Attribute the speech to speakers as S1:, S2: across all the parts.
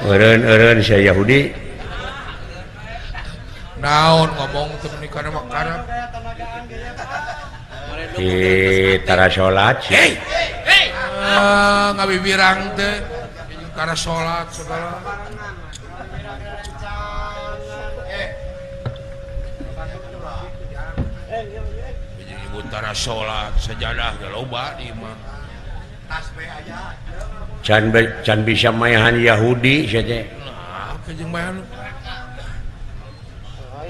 S1: eureun saya Yahudi
S2: naon ngomong temen kana makarap
S1: di tara salat
S2: hey ngabibirang teh kana salat segala ibu tara salat sajadah ge loba di imah tasbih aya
S1: can bisa mayahan Yahudi saja
S2: nah kejeng mayahan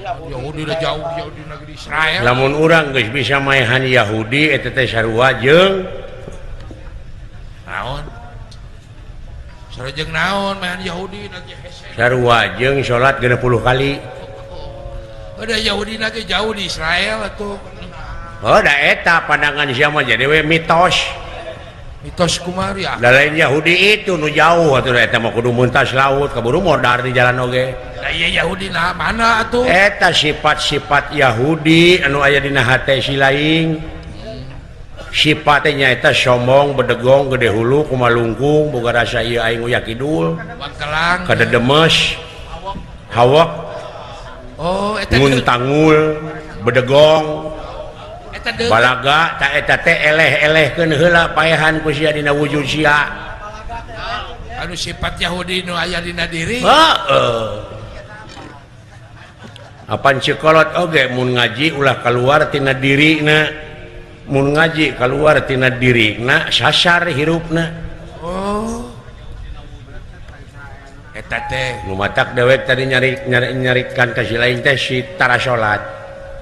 S2: Yahudi udah jauh di negeri Israel.
S1: Lamun urang geus bisa mayahan Yahudi eta teh sarua jeung
S2: naon? Sarua jeung naon mayahan Yahudi na ge hese.
S1: Sarua jeung salat 60 kali.
S2: Ada Yahudi na ge jauh di Israel atuh.
S1: Oh da eta pandangan sia mah jadi we mitos.
S2: Mitos kumari ah.
S1: Da lain Yahudi itu nu jauh atuh eta mah kudu muntas laut kaburu modar di jalan oge.
S2: Da ieu Yahudi na mana atuh?
S1: Eta sifat-sifat Yahudi anu aya dina hate si laing. Sifatnya eta sombong, bedegong, gede hulu, kumalungkung, boga rasa ieu aing uya kidul.
S2: Bangkelang.
S1: Kadedemes. Hawak.
S2: Oh, eta
S1: nguntangul, bedegong.
S2: Eta deuk.
S1: Balaga ta eta teh eleh-elehkeun heula paehan ku sia dina wujud sia.
S2: Anu sifat Yahudi nu aya dina diri.
S1: Heeh. Apan cikolot oge mun ngaji ulah keluar tina dirina, mun ngaji keluar tina dirina sasar hirupna.
S2: Oh, eta teh
S1: Nu matak dewek tadi nyarikan ka si lain teh si tara salat.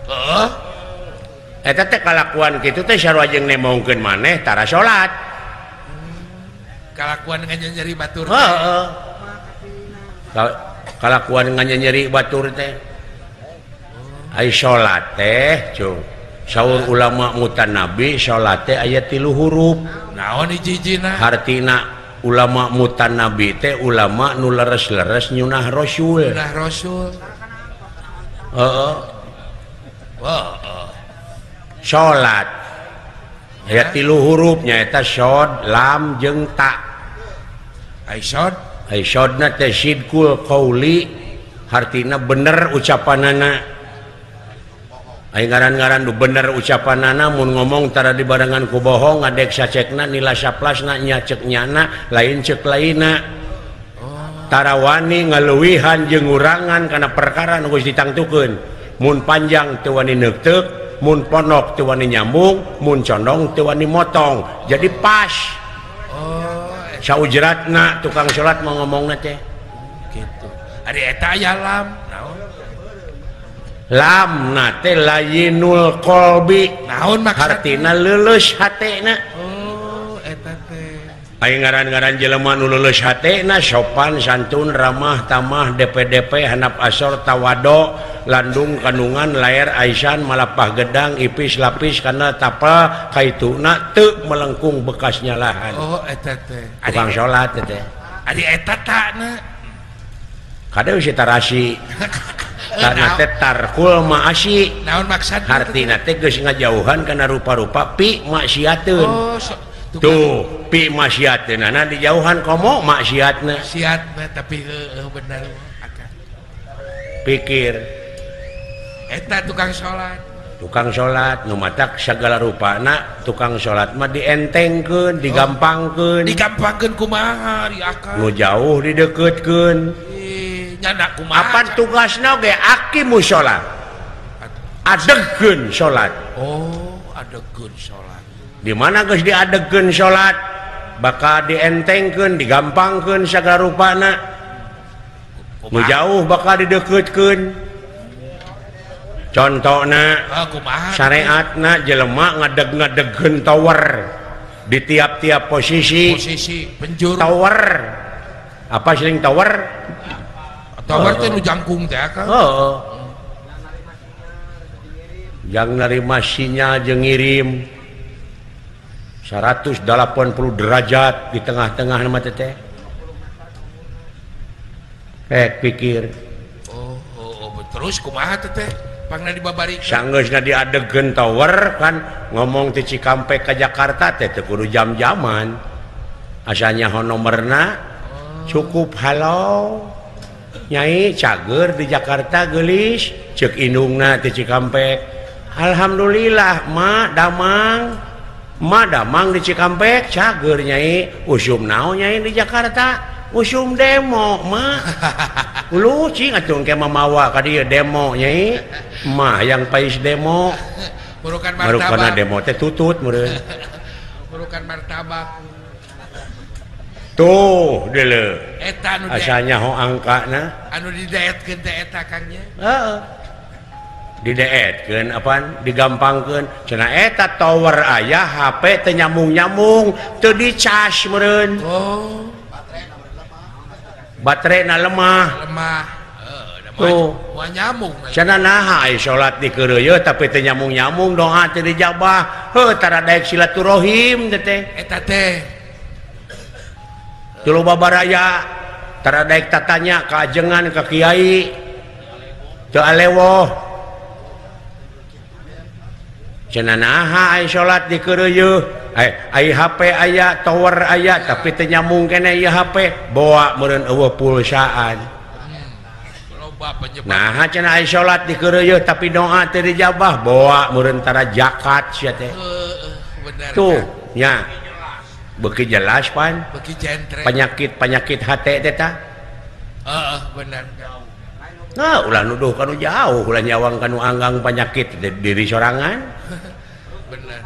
S2: heeh
S1: Eta teh kalakuan kitu teh sarua jeung nemongkeun maneh tara salat.
S2: kalakuan nganyeri batur.
S1: Heeh. Kalakuan nganyeri batur teh. Ai salat teh cung saur ulama mutanabi salat teh aya 3 huruf.
S2: Naon hiji-hijina?
S1: Hartina ulama mutanabi teh ulama nu leres-leres nyunah rasul.
S2: Nyunah rasul.
S1: Heeh.
S2: Heeh.
S1: Salat aya 3 huruf nyaeta shod, lam jeung ta.
S2: Aisod.
S1: Aisodna teh sidqul qauli hartina bener ucapanana. Ai ngaran-ngaran nu bener ucapanana mun ngomong tara dibarengan ku bohong ngadek sacekna nila saplasna nya cek nyana lain cek laina. Tara wani ngaleuwihan jeung ngurangan kana perkara nu geus ditangtukeun. Mun panjang teu wani neuteuk, mun ponok teu wani nyambung, mun condong teu wani motong. Jadi pas.
S2: Oh,
S1: Saujratna tukang salat mau ngomongna teh.
S2: gitu. Ari eta aya lam. Naon?
S1: Lam na teh layinul qalbi.
S2: Naon maksudna?
S1: Hartina leuleus hatena.
S2: Oh, eta teh.
S1: Aya ngaran-ngaran jelema nu leuleus hatena sopan, santun, ramah, tamah, DP-DP, handap asor, tawado, landung, kandungan, laer, aisan, malapah gedang, ipis, lapis, kana tapa, kaituna teu melengkung bekas nyalahan.
S2: Oh, eta teh.
S1: Tukang salat teh.
S2: Ari eta takna.
S1: Kadeu si tarasi. Karena teh tarkul maasi.
S2: Naon maksudna?
S1: Hartina teh geus ngajauhan kana rupa-rupa pi maksiateun.
S2: Oh,
S1: Tuh, pi maksiateunana dijauhan komo maksiatna.
S2: siat tapi bener akan.
S1: Pikir
S2: Eta tukang salat.
S1: tukang salat nu matak sagala rupana tukang salat mah dientengkeun, digampangkeun.
S2: Digampangkeun kumaha di akal.
S1: Nu jauh dideketkeun.
S2: Nyana kumaha.
S1: Apan tugasna ge aqimus salat. Adegkeun salat.
S2: Oh, adegeun salat.
S1: Di mana geus diadegkeun salat bakal dientengkeun, digampangkeun sagala rupana. Nu jauh bakal dideketkeun. Contona syariatna jelema ngadeg-ngadegkeun tower di tiap-tiap posisi
S2: penjuru
S1: tower. Apa sih tower?
S2: Tower teh nu jangkung teh kan?
S1: Heeh. Yang narima sinyal jeung ngirim 180 derajat di tengah-tengah nama teh. Pikir.
S2: Oh, terus kumaha teh? Pangna dibabari.
S1: Sanggeusna diadegkeun tower kan ngomong ti Cikampek ka Jakarta teh teu kudu jam-jaman. Asalnya nomerna cukup halo Nyai cager di Jakarta gelis cek indungna di Cikampek alhamdulillah damang di Cikampek cager Nyai usum naon Nyai di Jakarta usum demo lu cing atuh ke mamawa ka dieu demo Nyai yang pais demo
S2: Merukan
S1: demo teh tutut meureun
S2: Merukan martabak
S1: tuh deuleu
S2: eta anu
S1: asalnya ho angkana
S2: anu didaetkeun teh eta Kangnya
S1: heeh didaetkeun apaan digampangkeun cenah eta tower aya HP teu nyambung teu dicas meureun baterena lemah tuh
S2: nyambung
S1: cenah naha ai salat di keureuy tapi teu nyambung doa teu dijabah heuh tara daek silaturahim teh
S2: eta teh
S1: tuluy babaraya tara daek tatanya ka ajengan ka kiai teu alewoh cenah naha ai salat di keureuy ai HP aya tower aya tapi teu nyambung keneh ieu HP bawa meureun eueuh pulsaan nah cenah ai salat di keureuy tapi doa teu dijabah bawa meureun tara zakat sia teh tuh nya beuki jelas pan
S2: beuki jentre
S1: penyakit hate teh tah
S2: bener
S1: nah ulah nuduh kanu jauh ulah nyawang kanu anggang penyakit diri sorangan
S2: bener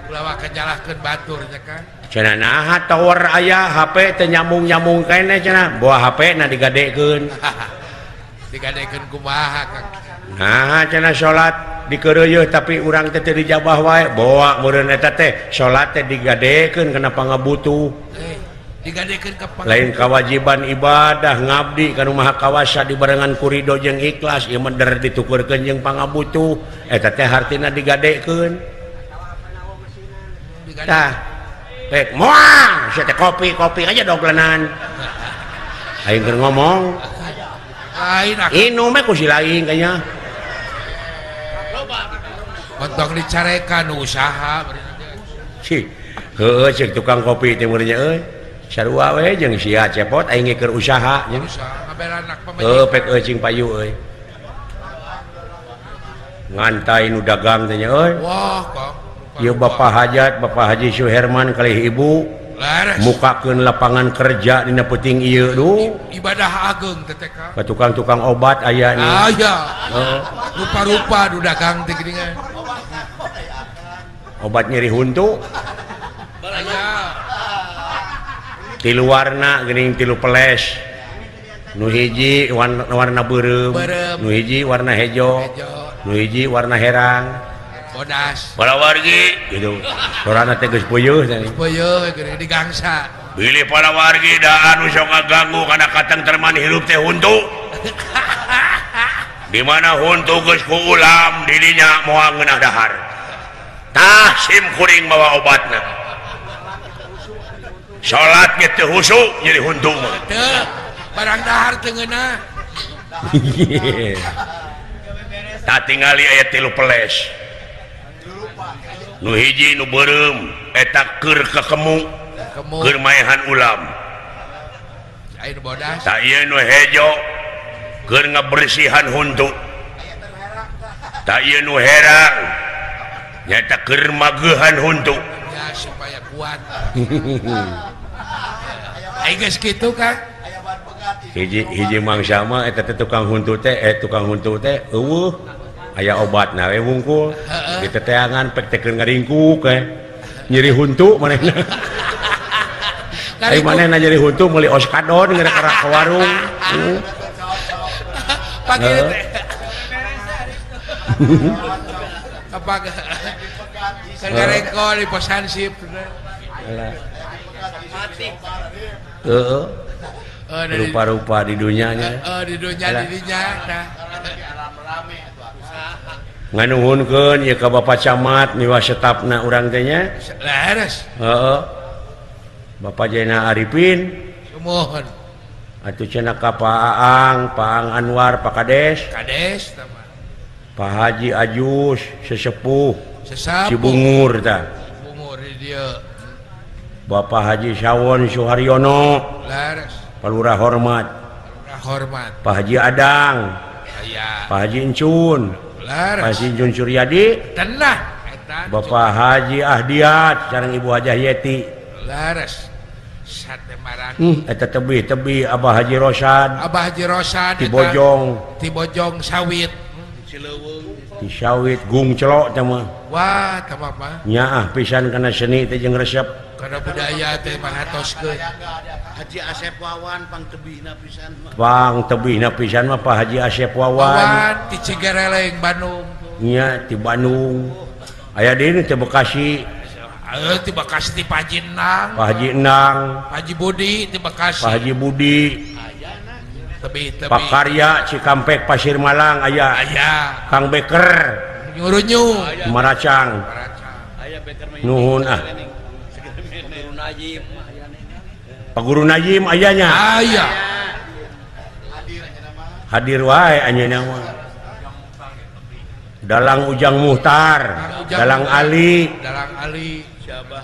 S2: ulah kanyalahkeun batur nya kan
S1: cenah naha tower aya HP teu nyambung keneh cenah bawa HP na digadekeun
S2: digadekeun kumaha Kang
S1: nah cenah salat di keureuy tapi urang teh teu dijabah wae bawa meureun eta teh salat teh digadekeun kana pangabutuh
S2: digadekeun ka
S1: lain kewajiban ibadah ngabdi ka nu maha kawasa dibarengan ku ridho jeung ikhlas ieu mah der ditukurkeun jeung pangabutuh eta teh hartina digadekeun tah pek moal sia teh kopi aja doglenan aing keur ngomong
S2: lain
S1: inu mah ku si lain kayaknya
S2: Mentong dicarekan usaha
S1: si heueuh cek tukang kopi teh meureun nya euy sarua we jeung sia cepot aing ge keur usaha nya
S2: ngabelanak
S1: heuh pek cing payu euy ngantai nu dagang teh nya euy
S2: wah Kang
S1: ieu Bapak Hajat Bapak Haji Suherman kalih ibu mukakeun lapangan kerja dina peuting ieu duh
S2: ibadah ageung teh ka
S1: tukang-tukang obat aya nih
S2: aya rupa-rupa nu dagang teh geuningan
S1: obat nyeri huntu
S2: aya
S1: tilu warna geuning tilu peles nu hiji warna beureum nu hiji warna hejo nu hiji warna herang
S2: bodas
S1: palawargi gitu sorana teh geus peuyeus
S2: peuyeus geuning digangsa
S1: pilih palawargi da anu sok ngaganggu kana katengtreman hirup teh huntu di mana huntu geus ku ulam di dinya moal ngeunah dahar tah sim kuring bawa obatna salat ge teu husuk jadi huntu mah
S2: teu barang dahar teu ngeunah
S1: tah tingali aya tilu peles nu hiji nu beureum eta keur kakemu keur maehan ulam
S2: aya nu bodas
S1: tah ieu nu hejo keur ngabersihan huntu tah ieu nu herang nyata keur mageuhan huntu
S2: ya supaya kuat aya geus kitu Kang
S1: hiji mangsa mah eta teh tukang huntu teh eueuh aya obatna we wungkul di teteangan pek teh keur ngaringkuk nyeri huntu manehna ai manehna nyeri huntu meuli oskadon ngeurek ka warung
S2: pagi teh apa gareko di posansip
S1: heeh rupa-rupa di dunianya
S2: di dinya tah
S1: nganuhunkeun ieu ka Bapak Camat miwa setapna urang teh nya
S2: leres
S1: heeh Bapak Jaina Arifin
S2: mohon
S1: atuh cenah ka Pak Aang Anwar Pak Kades
S2: teman
S1: Pak Haji Ajus sesepuh Cibungur tah
S2: Cibungur di dieu
S1: Bapak Haji Sawon Suharyono
S2: leres
S1: Pak Lurah hormat, Pak Haji Adang, Pak Haji Encun, Pak Haji Encun Suryadi, Bapak Haji Ahdiat, sareng Ibu Hajah Yeti.
S2: Laras. Sate marang.
S1: Eta tebih Abah Haji Rosad. Ti Bojong sawit. Ti sawit gung celok teh mah.
S2: Wah, teh mah.
S1: Nyaah pisan kana seni teh jeung resep.
S2: Kana budaya teh mangatoskeun.
S3: Haji Asep Wawan pang tebihna pisan mah.
S1: Pang tebihna pisan mah Pak Haji Asep Wawan.
S2: Wawan ti Cigareleng Bandung.
S1: Nya ti Bandung. Aya deui teh Bekasi.
S2: Ti Bekasi ti Pak Haji Endang.
S1: Pak Haji Endang.
S2: Pak Haji Budi ti Bekasi.
S1: Pak Haji Budi.
S2: Tebih.
S1: Pak Karya Cikampek Pasir Malang aya. Kang Beker.
S2: Nyuruh.
S1: Maracang.
S3: Aya Beker mah.
S1: Nuhun ah.
S3: Guru Najim
S1: Pak Guru Najim ayanya.
S2: Aya.
S1: Hadir wae anjeunna mah. Dalang Ujang Muhtar, Dalang Ali.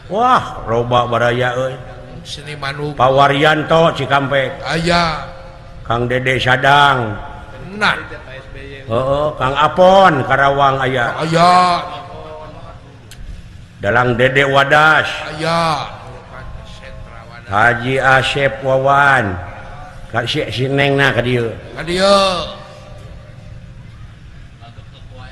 S1: Wah, loba baraya euy.
S2: Seniman hukum.
S1: Pak Waryanto Cikampek.
S2: Aya.
S1: Kang Dede Sadang.
S2: Nah.
S1: Kang Apon Karawang aya. Dalang Dede Wadas. Haji Asep Wawan. Si Nengna ka dieu.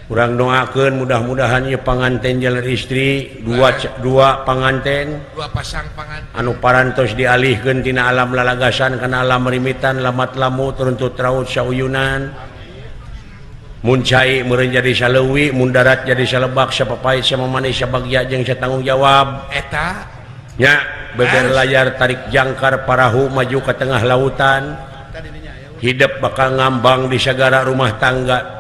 S1: Urang doakeun mudah-mudahan ieu panganten jalan istri dua panganten.
S2: Dua pasang panganten.
S1: Anu parantos dialihkeun tina alam lalagasan kana alam merimitan lamat lamu turuntut raut sauyunan. Mun cai meureun jadi saleuwi, mun darat jadi salebak, sapapait samamanis sabagja jeung satanggung jawab.
S2: Eta
S1: nya beber layar tarik jangkar parahu maju ke tengah lautan. Hidup bakal ngambang di sagara rumah tangga.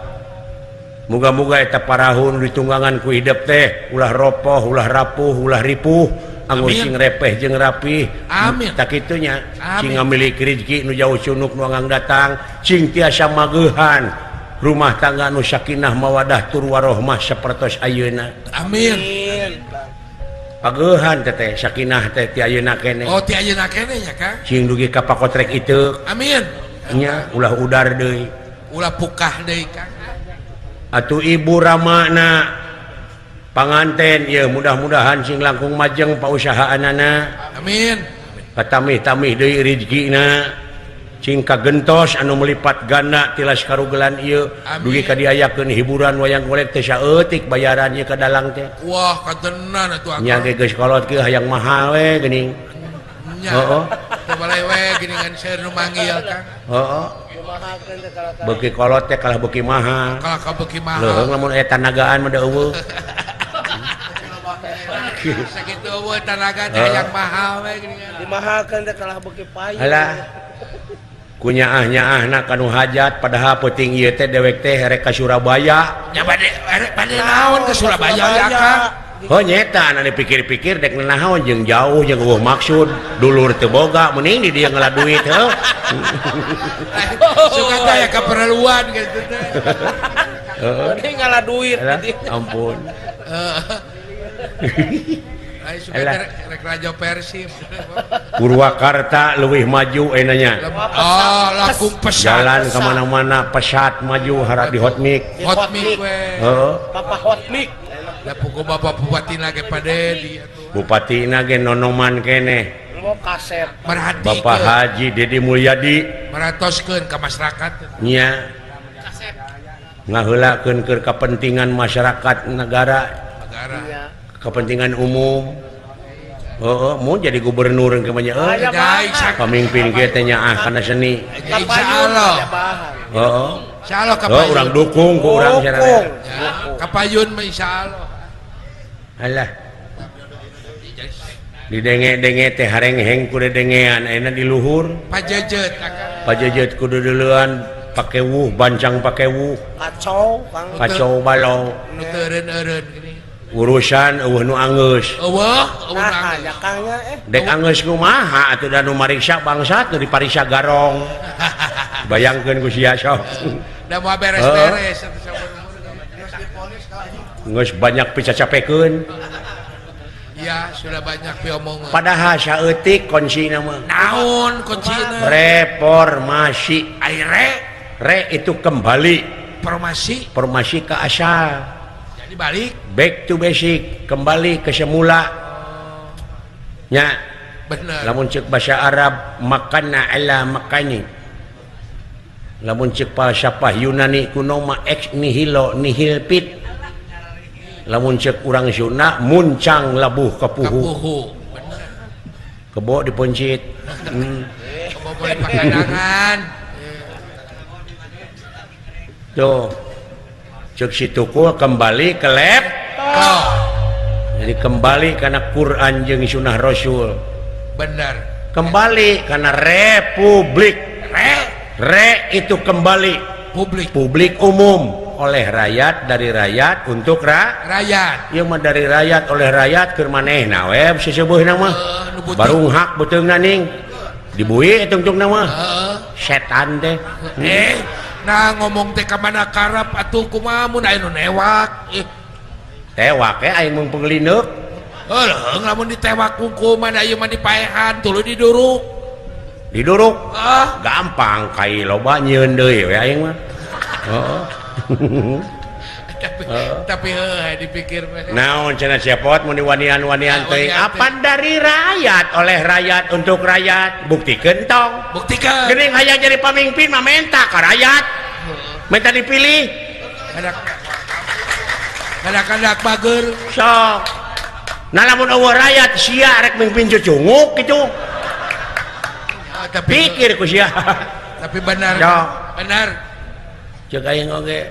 S1: Muga-muga eta parahun ditunggangan ku hidup teh ulah ropoh, ulah rapuh, ulah ripuh, anggur sing repeh jeung rapih.
S2: Amin.
S1: Tak kitunya cing ngamiliki rezeki nu jauh sunuk nu angang datang, cing tiasa mageuhan rumah tangga nu sakinah mawadah tur warohmah sapertos ayeuna.
S2: Amin.
S1: Pageuhan teh sakinah teh ti ayeuna keneh.
S2: Oh, ti ayeuna keneh nya Kang.
S1: Cing dugi ka pakotrek itu.
S2: Amin.
S1: Nya ulah udar deui.
S2: Ulah pukah deui Kang.
S1: Atuh ibu ramana panganten ya mudah-mudahan sing langkung majeng pausahaanana.
S2: Amin.
S1: Katamih-tamih deui rezekina cing kagentos anu melipat ganda tilas karugelan ieu dugi kadiayakeun hiburan wayang golek teh saeutik bayaran ieu ka dalang teh.
S2: Wah katenan atuh
S1: nya ge geus kolot ke hayang mahal we geuning.
S2: Nya. Teu bale we geuningan seueur nu manggil Kang.
S1: Heeh. Beuki kolot teh kalah beuki mahal.
S2: Kalah ka beuki mahal.
S1: Leuheung lamun eta nagaan mah da eueuh.
S2: Sakitu eueuh tanaga teh hayang mahal we geuningan.
S3: dimahalkeun teh kalah beuki payung.
S1: Alah. Kunyaah-nyaahna kanu hajat padahal peuting ieu teh dewek teh rek ka Surabaya.
S2: Nya bade naon ke Surabaya ya Kang?
S1: Oh nyeta anu dipikir-pikir dek naon jeung jauh jeung eueuh maksud dulur teu boga mending di dieu ngala duit heuh.
S2: Suka teh ka perluan gitu teh.
S3: Mending ngala duit
S1: gitu. Ampun.
S2: Ai suka rek rajo Persib.
S1: Purwakarta leuwih maju enanya.
S2: Oh, langsung pesat.
S1: Jalan ka mana-mana pesat maju harap di hotmik.
S2: Hotmik we.
S1: Heeh.
S3: Papa hotmik.
S2: Da pugu Bapak Bupati na ge padedi atuh.
S1: Bupatina ge nonoman keneh.
S3: Mau kaset.
S2: Merhati
S1: Bapak Haji Dedi Mulyadi
S2: meratoskeun ka masyarakat.
S1: nya ngaheulakeun keur kepentingan masyarakat negara, kepentingan umum. Mau jadi gubernur ke banyak pemimpin kita nya kana seni.
S2: Insyaallah. Insyaallah kapayun.
S1: Urang dukung ku urang sareng.
S2: Kapayun mah insyaallah.
S1: Alah. Didenge-denge teh hareng-heng ku dedengean ayeuna di luhur.
S2: Pajejet.
S1: Pajejet kudu duluan pake wuh, bancang pake wuh.
S3: Kacau, Kang.
S1: Kacau balau.
S2: Nu teu eureun-eureun gini.
S1: Urusan eueuh nu anggeus.
S2: Eueuh
S3: Nah, ya Kangnya
S1: Dek anggeus kumaha atuh da nu mariksa bangsat nu dipariksa garong. Bayangkeun ku sia sok.
S2: Da moal beres-beres atuh
S1: Geus banyak picacapekeun.
S2: Iya, sudah banyak diomongan.
S1: Padahal saeutik kuncina mah.
S2: Naon kuncina?
S1: Reformasi.
S2: Aire
S1: Re itu kembali,
S2: formasi
S1: formasi ke asal.
S2: jadi balik.
S1: Back to basic, kembali ke semula. Nya,
S2: Bener.
S1: lamun ceuk bahasa Arab makanna ala makani. Lamun ceuk falsafah Yunani kuno mah ex nihilo nihil pit. Lamun ceuk urang Sunda muncang labuh kapuhu.
S2: Kapuhu. Bener.
S1: Kebo dipencit.
S2: Kebo boleh pakadangan.
S1: Tuh. Ceuk si tukul kembali ke laptop. Jadi kembali karena Quran jeung sunnah Rasul.
S2: Bener.
S1: Kembali karena republik. Re itu kembali
S2: Publik.
S1: publik umum oleh rakyat, dari rakyat untuk
S2: Rakyat.
S1: ieu mah dari rakyat oleh rakyat keur manehna we seseubeuna mah
S2: nu butuh.
S1: barung hak beuteungna ning dibuih tungtungna mah
S2: Heeh.
S1: setan teh.
S2: Nah ngomong teh ka mana karap atuh kumaha mun aya nu newak.
S1: Tewak aing mung penglineuk
S2: Heuleung lamun ditewak hukuman ieu mah dipaehan tuluy diduruk.
S1: diduruk
S2: Ah,
S1: gampang kai loba nyieun deui we aing mah. Heeh.
S2: tapi dipikir mah.
S1: Naon cenah siapot mun diwanian-wanian teuing apan dari rakyat oleh rakyat untuk rakyat buktikeun tong.
S2: Buktikan.
S1: Geuning hayang jadi pamimpin mah menta ka rakyat. Minta dipilih.
S2: Kadak-kadak bager.
S1: Sok. Nah lamun eueuh rakyat sia rek mimpin cucunguk gitu.
S2: Tapi
S1: Pikir ku sia.
S2: tapi benar.
S1: Sok.
S2: Benar.
S1: Ceuk aing oge.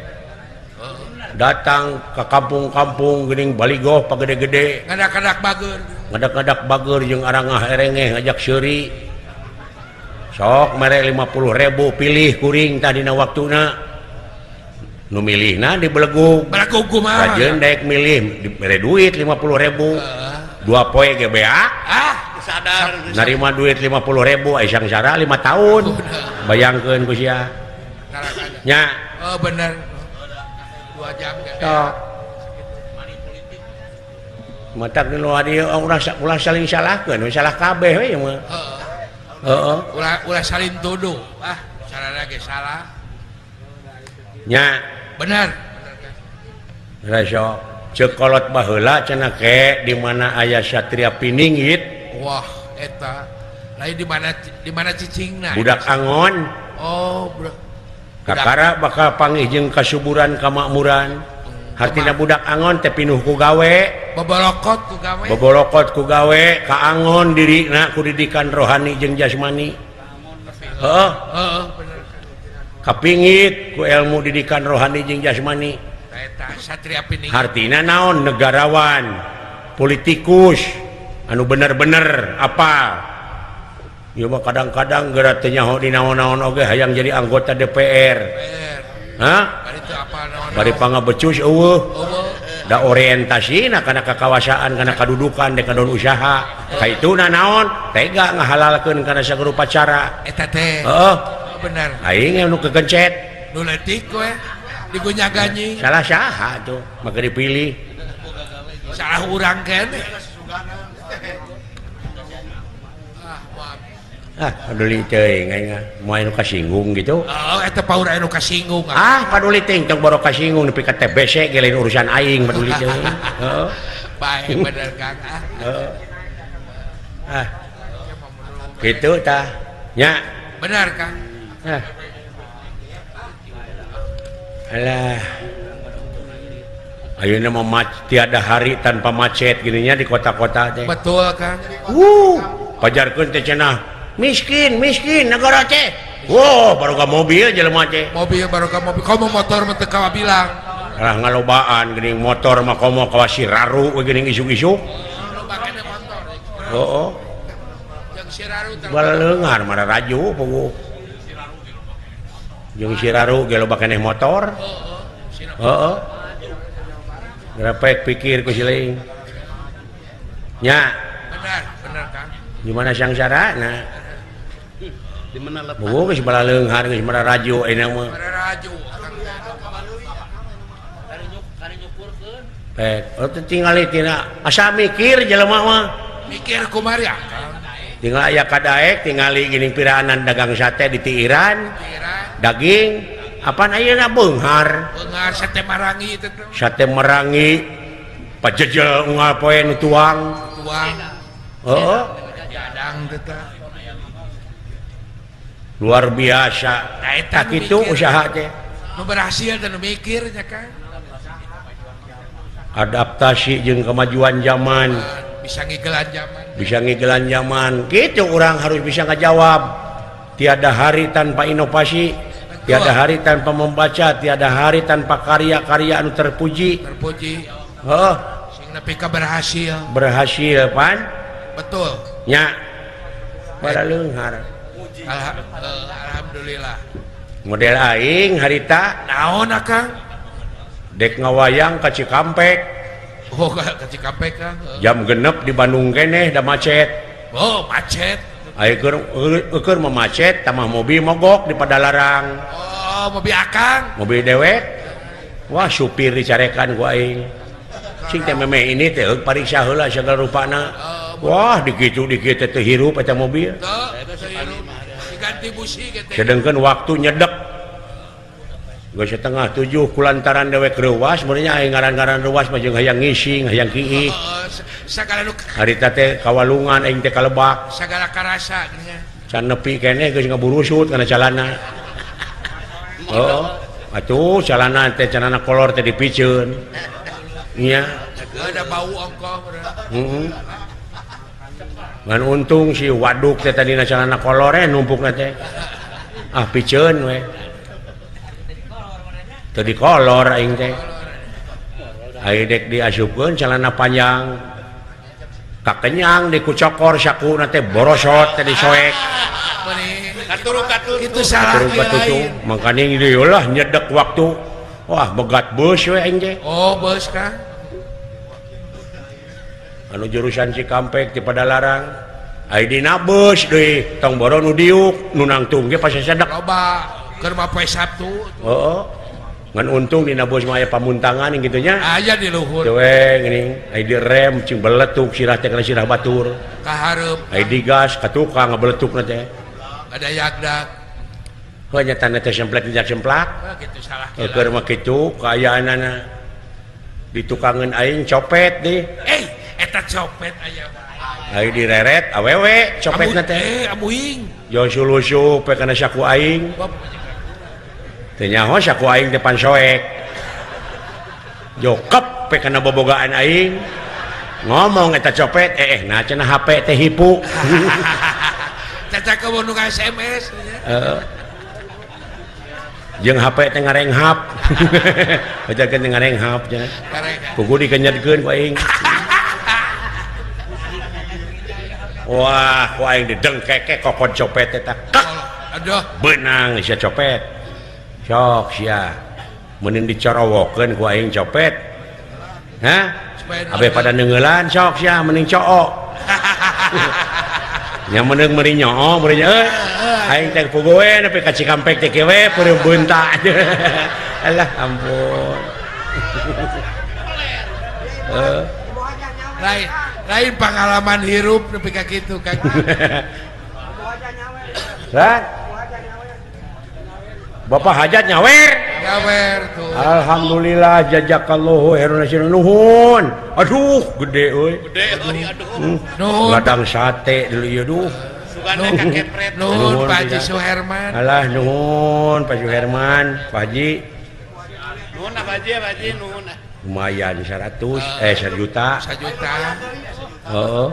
S1: Datang ke kampung-kampung geuning baligoh pagede-gede.
S2: Kadak-kadak bager.
S1: Ngadak-ngadak bager jeung arangah erengeh ngajak seuri. Sok mere 50.000 pilih kuring tah dina waktuna. Nu milihna dibelegug.
S2: Belegug kumaha?
S1: Rajeun daek milih mere duit 50.000. 2 poe ge beak.
S3: Sadar.
S1: Narima duit 50.000 aya sangsara 5 tahun. Bayangkeun ku sia.
S2: Kadak-kadak.
S1: Nya.
S2: Oh benar. 2 jam kan.
S1: Tok. Matak di luar dia ulah saling salahkeun, we salah kabeh we mah. Heeh.
S2: Ulah saling tuduh. Sarana ge salah.
S1: Nya.
S2: Benar.
S1: Rasok ceuk kolot baheula cenah ke di mana aya satria piningit,
S2: Wah, eta. Lain di mana cicingna?
S1: budak angon,
S2: Oh, bro.
S1: kakara bakal panggih jeung kasuburan kamakmuran. Hartina budak angon teh pinuh ku gawe,
S2: Bobolokot ku gawe.
S1: bobolokot ku gawe, kaangon dirina ku didikan rohani jeung jasmani. Heeh,
S2: Heeh, bener.
S1: kapingit ku ilmu didikan rohani jeung jasmani.
S2: Eta satria pining.
S1: Hartina naon negarawan, politikus anu bener-bener apa? Ieu mah kadang-kadang geura teu nyaho di naon-naon oge hayang jadi anggota DPR. Hah?
S2: Bari teu apa naon.
S1: Bari pangabecus eueuh.
S2: Eueuh.
S1: Da orientasina kana kakawasaan kana kadudukan dek kadon usaha. Kaituna naon? Tega ngahalalkeun kana sagrupa cara.
S2: Eta teh.
S1: Heeh.
S2: Bener.
S1: Aing anu kegencet.
S2: Nu leutik we digunya-ganyi.
S1: Salah saha tuh, maka dipilih.
S2: Salah urang kene.
S1: Paduli teuing aing moal anu kasinggung gitu.
S2: Oh, eta paur anu kasinggung.
S1: Paduli teuing tong boro kasinggung nepi ka TBC ge lain urusan aing paduli teuing. Heeh.
S2: Bae bener Kang.
S1: Heeh. Kitu tah. Nya.
S2: Benar Kang.
S1: Alah. Ayeuna mah tiada hari tanpa macet gininya di kota-kota teh.
S2: Betul Kang.
S1: Pajarkeun teh cenah miskin negara teh. Wow, baru ka mobil jelema teh.
S2: Mobil baru ka mobil. Komo motor mah teu kawa bilang.
S1: Lah ngalobaan geuning motor mah komo ka Siraru we geuning isuk-isuk.
S2: Loba kene motor.
S1: Heeh.
S2: Yang Siraru
S1: Baleungar mah raju puguh. Jeung Siraru ge loba keneh motor. Heeh. Grapek pikir ku sileing. Nya.
S2: Benar Kang.
S1: Gimana sangsarana?
S3: Di mana lepas?
S1: Puguh geus baleungar geus mara raju enak mah.
S2: Raju.
S1: tinggal asa mikir jelema mah
S2: mikir kumari akang
S1: tinggal aya kadaek tingali gini piranan dagang sate di tiiran
S2: kira
S1: daging apaan ayeuna beunghar
S2: beunghar sate marangi itu tuh
S1: sate merangi pajejel unggal poe nu tuang heeh
S2: jadang teh tah
S1: luar biasa tak kitu usaha teh
S2: nu berhasil dan nu mikir nya kan
S1: adaptasi jeung kemajuan zaman
S2: bisa ngigelan zaman
S1: bisa ngigelan zaman gitu orang harus bisa ngajawab tiada hari tanpa inovasi tiada hari tanpa membaca tiada hari tanpa karya-karya anu terpuji
S2: heeh sing nepi ka
S1: berhasil pan
S2: betul
S1: nya pada leunghar
S2: alhamdulillah
S1: model aing harita
S2: naon akang
S1: dek ngawayang ka Cikampek
S2: oh ka Cikampek kang
S1: jam genep di Bandung keneh da macet
S2: oh macet
S1: aya keur memacet tamah mobil mogok di Padalarang
S2: oh mobil akang
S1: mobil dewek wah supir dicarekan ku aing sing teh meme ini teh pariksa heula segala rupana wah dikitu teh hirup eta mobil diganti busi gitu sedengkeun waktu nyedek geus setengah 7 kulantaran dewek reuwas sebenarnya aing ngaran-ngaran reuwas mah jeung hayang ngising hayang kiik
S2: sagala nu
S1: harita teh kawalungan aing teh kalebak
S2: sagala karasa nya
S1: can nepi keneh geus ngaburusut kana calana oh atuh calana teh calana kolor teh dipiceun nya
S2: ada bau ongkoh
S1: heeh ngan untung si waduk teh tadina calana kolor numpukna teh ah piceun we teu di kolor aing teh aing dek diasupkeun calana panjang kakenyang dikucokor sakuna teh borosot teh disoek
S2: katuruk itu salah
S1: kieu makanya ieu lah nyedek waktu wah begat bus we aing teh
S2: oh bus kah
S1: anu jurusan Cikampek di Padalarang aya dina bus deui tong boro nu diuk nu nangtung ge pas sedek
S2: loba keur poe Sabtu
S1: heeh ngan untung dina bus mah aya pamuntangan kitu nya
S2: aya di luhur
S1: teuing geuning aya di rem cing beletuk sirah teh kana sirah batur
S2: ka hareup
S1: aya di gas ka tukang ngabeletukna teh
S2: ada yagdak
S1: heuh nya tanda teh semplek dijak semplak
S2: kitu salah
S1: keur mah kitu kaayaanana di tukangan aing copet deh
S2: eta copet aya
S1: aya direret awewe copetna teh
S2: amuing
S1: yo sulusup pe kana saku aing teh nyaho saku aing depan soek jokep pe kana bobogaan aing ngomong eta copet nah cenah HP teh hipu
S2: caca kebon nu SMS
S1: jeung HP teh ngarenghap bajakeun teh ngarenghap cenah kudu dikenyetkeun ku aing wah ku aing didengkeke kokon copet eta
S2: aduh
S1: beunang sia copet sok sia meuneun dicorowokeun ku aing copet hah abe pada neungeulan sok sia mending cook nya meunang meuri nyoo meuri aing teh puguwe nepi ka Cikampek teh kewe peureum beunta alah ampun
S2: lain pengalaman hirup nepi ka kitu kan
S1: Bapak hajat nyawer
S2: tuh
S1: alhamdulillah jazakallahu khairan nuhun aduh gede euy
S2: nuhun
S1: ladang sate dulu ieu duh
S2: nuhun Pak Haji Suherman
S1: alah nuhun Pak Suherman Pak Haji
S3: Nuhun Pak Haji nuhun
S1: lumayan 100 1 juta heeh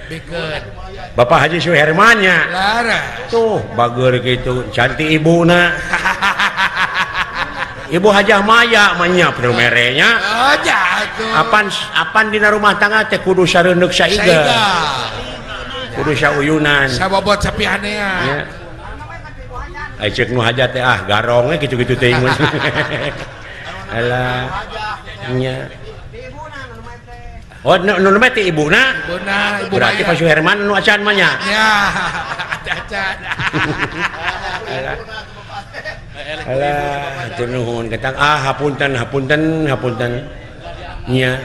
S2: bikeun
S1: Bapak Haji Suherman nya
S2: lara
S1: tuh bageur kitu cantik ibuna Ibu Hajah Maya manyap nu merenya
S2: oh jatuh
S1: apan dina rumah tangga teh kudu sareundeuk saiga kudu sauyunan
S2: sabobot sapihanean
S1: nya ai ceuk nu hajat teh garong we kitu-kitu teuing mah alah nya oh nu mah teh ibuna
S2: ibu
S1: berarti Pak Suherman nu acan mah nya
S2: ya acan
S1: alah nuhun ketang hapunten nya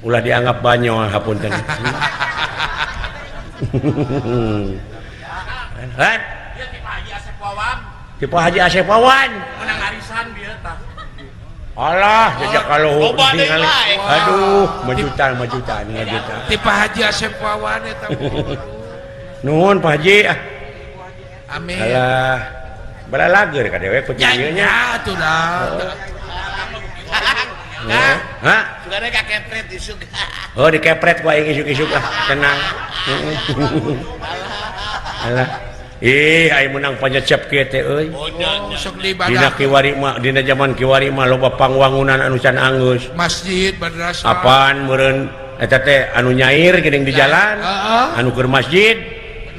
S1: ulah dianggap banyol hapunten. Kan? Tipe Haji Asep Wawan.
S3: Menang arisan dia tah.
S1: Allah, jajak kalau
S3: loba deui
S1: ningali.
S3: wae.
S1: Aduh, majutaan ngajuta.
S2: Tipe Haji Asep Wawan eta.
S1: Nuhun Pak Haji.
S2: Amin.
S1: Alah, balalager ka dewe peuting ieu nya.
S2: Ya, tuh dah.
S1: Hah?
S3: Sudah ada kepret isuk.
S1: Oh, dikepret ku aing isuk-isuk ah, tenang. Alah. Aing menang panyecep kieu teh euy.
S2: Oh, sok
S1: Dina
S2: dibadah.
S1: kiwari mah dina zaman kiwari mah loba pangwangunan anu can anggeus.
S2: Masjid, madrasah.
S1: Apaan meureun eta teh anu nyair geuning di jalan. Anu keur masjid.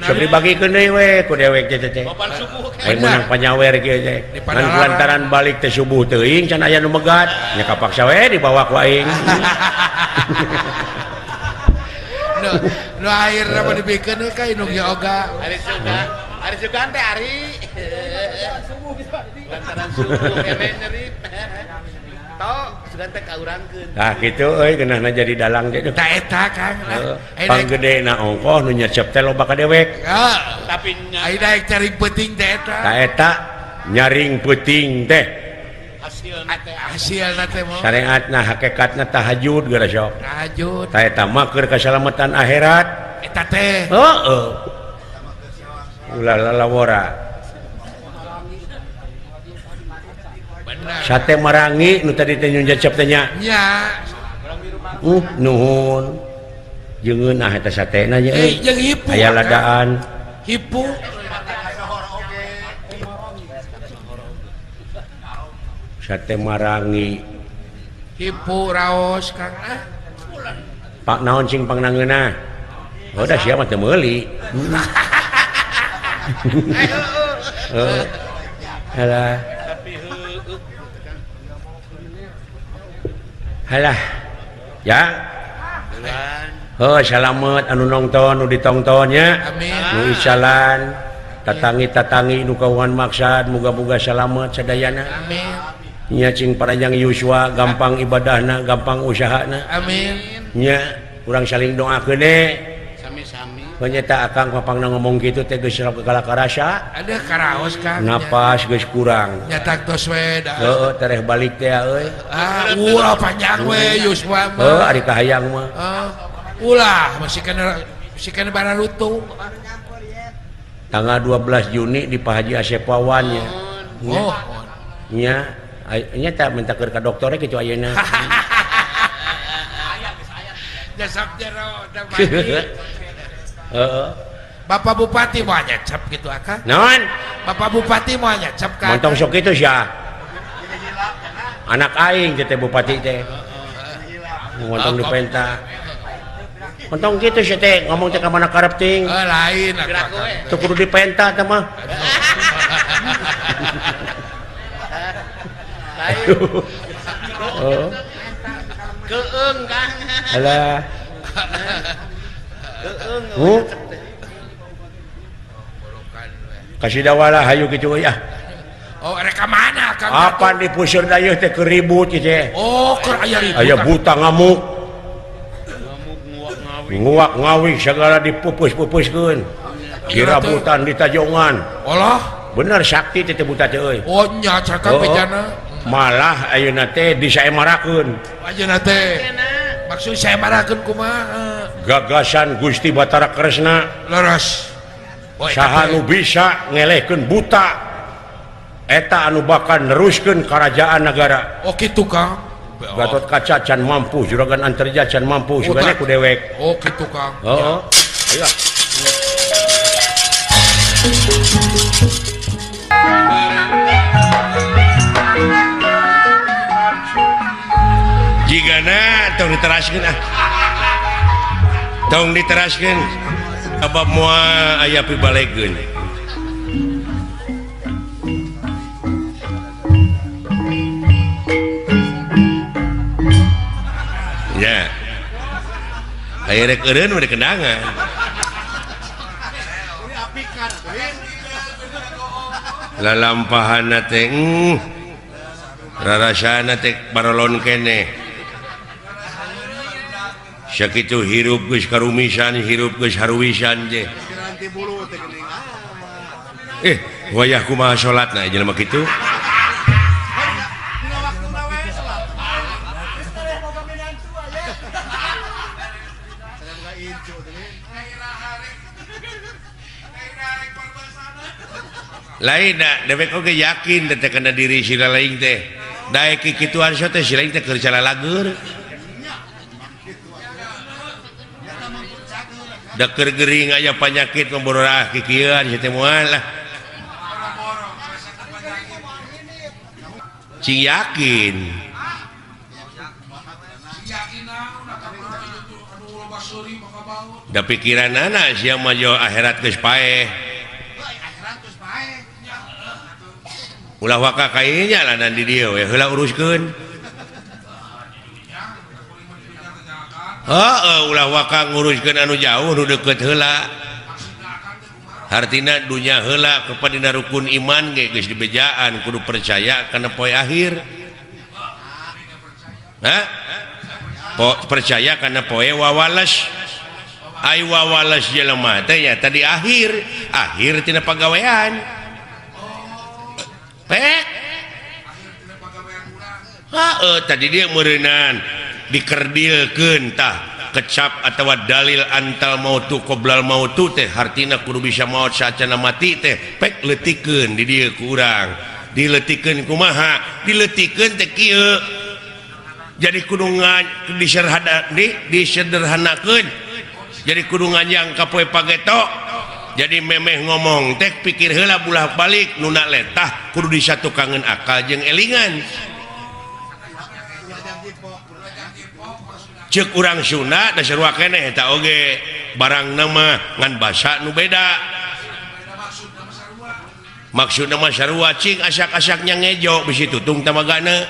S1: Sok dibagikeun deui we ku dewek teh.
S3: Papan subuh.
S1: Aing menang panyawer kieu teh. Ngan lantaran balik teh subuh teuing can aya nu megat. Nya kapaksa we dibawa ku aing.
S2: Nu air apa dibikeun ka indung ya oga.
S3: Hari juga teh hari. Lantaran subuh kene nyeri. Tok sugan teh kaurangkeun.
S1: Tah kitu euy geunahna jadi dalang teh.
S2: Ta eta Kang.
S1: Panggedena ongkoh nu nyecep teh loba ka dewek.
S3: Tapi
S2: Ai daek cari peuting teh eta.
S1: Tah eta nyaring peuting teh.
S2: Hasilna teh mah
S1: Syariatna hakikatna tahajud geura sok.
S2: tahajud.
S1: Tah eta mah keur kasalamatan akhirat.
S2: Eta teh.
S1: Heeh. Ulah lalawora.
S2: Bener.
S1: Sate marangi nu tadi teh nyun jecep teh nya.
S2: Nya.
S1: Nuhun. Jeungeun ah eta satena nya euy.
S2: Jeung hipu.
S1: Aya ladaan.
S2: Hipu.
S1: Sate marangi.
S2: Hipu raos Kang.
S1: Pak naon sing pangnangeuna? Oh da sia mah teu meuli. Halah. Halah. Ya. Salamet anu nongton nu ditongton nya.
S2: Amin.
S1: Nu isalan tatangi-tatangi nu kawangan maksad muga-muga salamet sadayana.
S2: Amin.
S1: Nya cing paranjang yuswa gampang ibadahna, gampang usahana.
S2: Amin.
S1: Nya urang saling doakeun deui.
S3: sami-sami.
S1: Nyata akang papangna ngomong kitu teh geus kalak karasa.
S2: Ada karaos Kang.
S1: Napas geus kurang.
S2: Nyatak tos we da.
S1: Heuh tereh balik teh euy.
S2: Ulah panjang we Yuswa mah.
S1: Heuh ari kahayang mah.
S2: Ulah masih kena bara lutung.
S1: Tanggal 12 Juni di Pak Haji Asep Wawan nya.
S2: Oh.
S1: Nya nya tak minta keur ka dokter kitu ayeuna.
S2: Jasab jero da mandi.
S1: Heeh.
S2: Bapak Bupati mau nyacap gitu Akang.
S1: Naon?
S2: Bapak Bupati mau nyacap ka.
S1: Montong sok kitu sia. Anak aing teh bupati teh. Montong di penta. Montong kitu sia teh ngomong teh ka mana karep ting.
S2: Lain Akang.
S1: Teu kudu di penta teh mah. Oh.
S3: Keung Kang.
S1: Alah.
S3: Keung.
S1: Kasih dawala hayu kitu ya.
S2: Oh, reka mana Kang?
S1: Apa di puseur dayeuh teh keur ribut ieu teh.
S2: Oh, keur aya ribut.
S1: Aya buta ngamuk. Nguak ngawi segala dipupus-pupuskeun. Dirabutan di tajongan.
S2: Olah.
S1: Bener sakti teh buta teh euy.
S2: Oh, nya cakap bejana.
S1: Malah ayeuna teh disaemarakeun.
S2: Ayeuna teh. Maksud saya marakeun kumaha?
S1: Gagasan Gusti Batara Kresna.
S2: Leres.
S1: Saha nu bisa ngelehkeun buta eta anu bakal neruskeun karajaan negara.
S2: Oh kitu Kang.
S1: Gatot Kaca can mampu, Juragan Antarja can mampu, sugana ku dewek.
S2: Oh kitu Kang.
S1: Heeh. Ayo. Jigana tong diteraskeun ah. Tong diteraskeun. Abab moal aya pibalegeun. Ya. Aya rek eureun we kendangan. Lalampahanna teh rarasana teh barolon keneh. sakitu hirup geus karumisan hirup geus haruwisan je wayah kumaha salatna jelema kitu lain dewek oge yakin teh kana diri sila lain teh daek kikituan so teh sila teh keur cala lagur da keur gering aya panyakit memborah kikieuan teh moal lah cing yakin da pikiranana sia mah jo akhirat geus paeh ulah waka kayaknya lah nanti dia we heula uruskeun ulah waka nguruskeun anu jauh nu deukeut heula hartina dunya heula kepada rukun iman ge geus dibejaan kudu percaya kana poe akhir percaya kana poe wawalas ai wawalas jelema teh nya tadi akhir tina pagawean tadi dia merenang dikerdilkeun tah kecap atawa dalil antal mautu qoblal mautu teh hartina kudu bisa maut saacana mati teh pek letikeun di dieu ku urang diletikeun kumaha diletikeun teh kieu jadi kudu disederhanakeun jadi kudu nganyang ka poe pageto jadi memeh ngomong teh pikir heula bulah balik nuna letah kudu disatukangen akal jeung elingan ceuk urang Sunda da sarua keneh eta oge barang nama ngan basa nu beda maksudna mah sarua cing asak-asaknya ngejo bisi tutung tamagana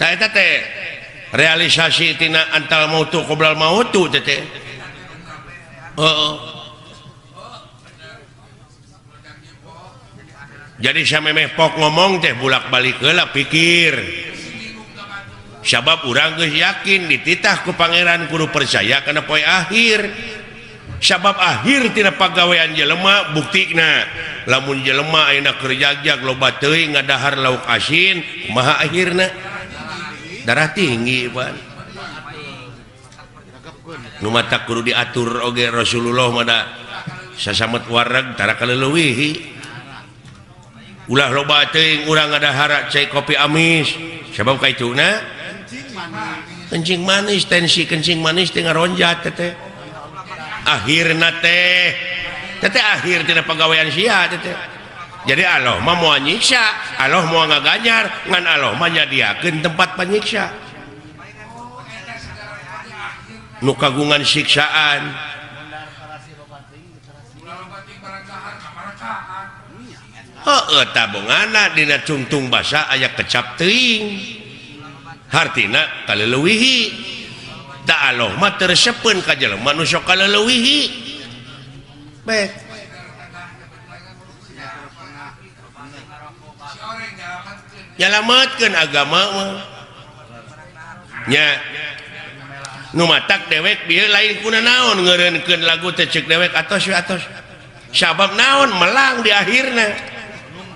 S1: tah eta teh realisasi tina antal mautu qoblal mautu teh jadi samemeh pok ngomong teh bulak-balik heula pikir sabab urang geus yakin dititah ku pangeran kudu percaya kana poe akhir sabab akhir tina pagawean jelema buktina lamun jelema ayeuna keur jagjag loba teuing ngadahar lauk asin kumaha akhirna darah tinggi pan nu mata kudu diatur oge Rasulullah mada sasamet wareg tara kaleuwih ulah loba teuing urang ngadahar cai kopi amis sabab kaituna kencing manis tensi kencing manis teh ngaronjat teh akhirna teh akhir tina pagawean sia teh jadi Allah mah moal nyiksa Allah moal ngaganyar ngan Allah mah nyadiakeun tempat panyiksa nu kagungan siksaan tabongana dina tungtung basa aya kecap teuing hartina kaleuwih da Allah mah tersepeun ka jelema nu sok kaleuwih bek nyalametkeun agama mah nya nu matak dewek bieu lain kuna naon ngeureunkeun lagu teh ceuk dewek atos sabab naon melang di akhirna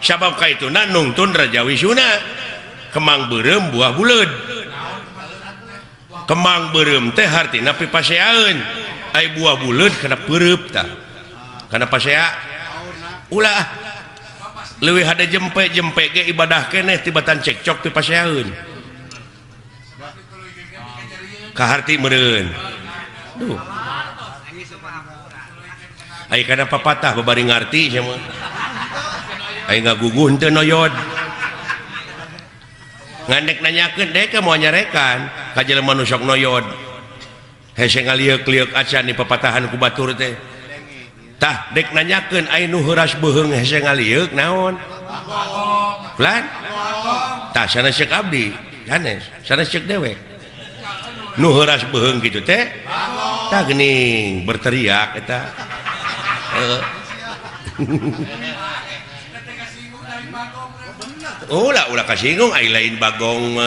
S1: sabab kaituna nungtun Raja Wisuna kemang beureum buah buleud kemang beureum teh hartina pipaseaeun ai buah buleud kana peureup tah kana pasea ulah leuwih hade jempe ge ibadah keneh tibatan cekcok pipaseaeun kaharti meureun duh ai kana papatah babari ngarti sia mah ai ngaguguh teu noyod ngandek nanyakeun dek moal nyarekan ka jelema nu sok noyod hese ngalieuк-lieuк acan di papatahan ku batur teh tah dek nanyakeun ai nu heuras beuheung hese ngalieuк naon lan tah sanes ceuk abdi sanes ceuk dewek nu heuras beuheung kitu teh tah geuning berteriak eta ulah kasinggung lain bagong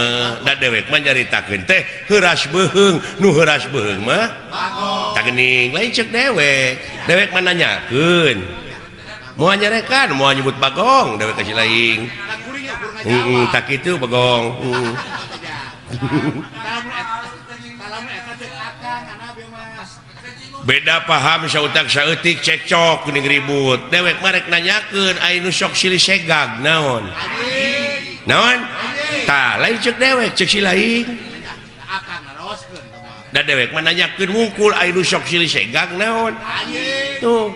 S1: da dewek mah nyaritakeun teh heuras beuheung nu heuras beuheung mah bagong geuning lain ceuk dewek mah nanyakeun moal nyarekan moal nyebut bagong dewek kasih lain tak kitu bagong beda paham sautak saeutik cekcok geuning ribut dewek marek nanyakeun ai nu sok silih segag naon tah lain ceuk dewek ceuk si lain da dewek mah nanyakeun wungkul ai nu sok silih segag naon tuh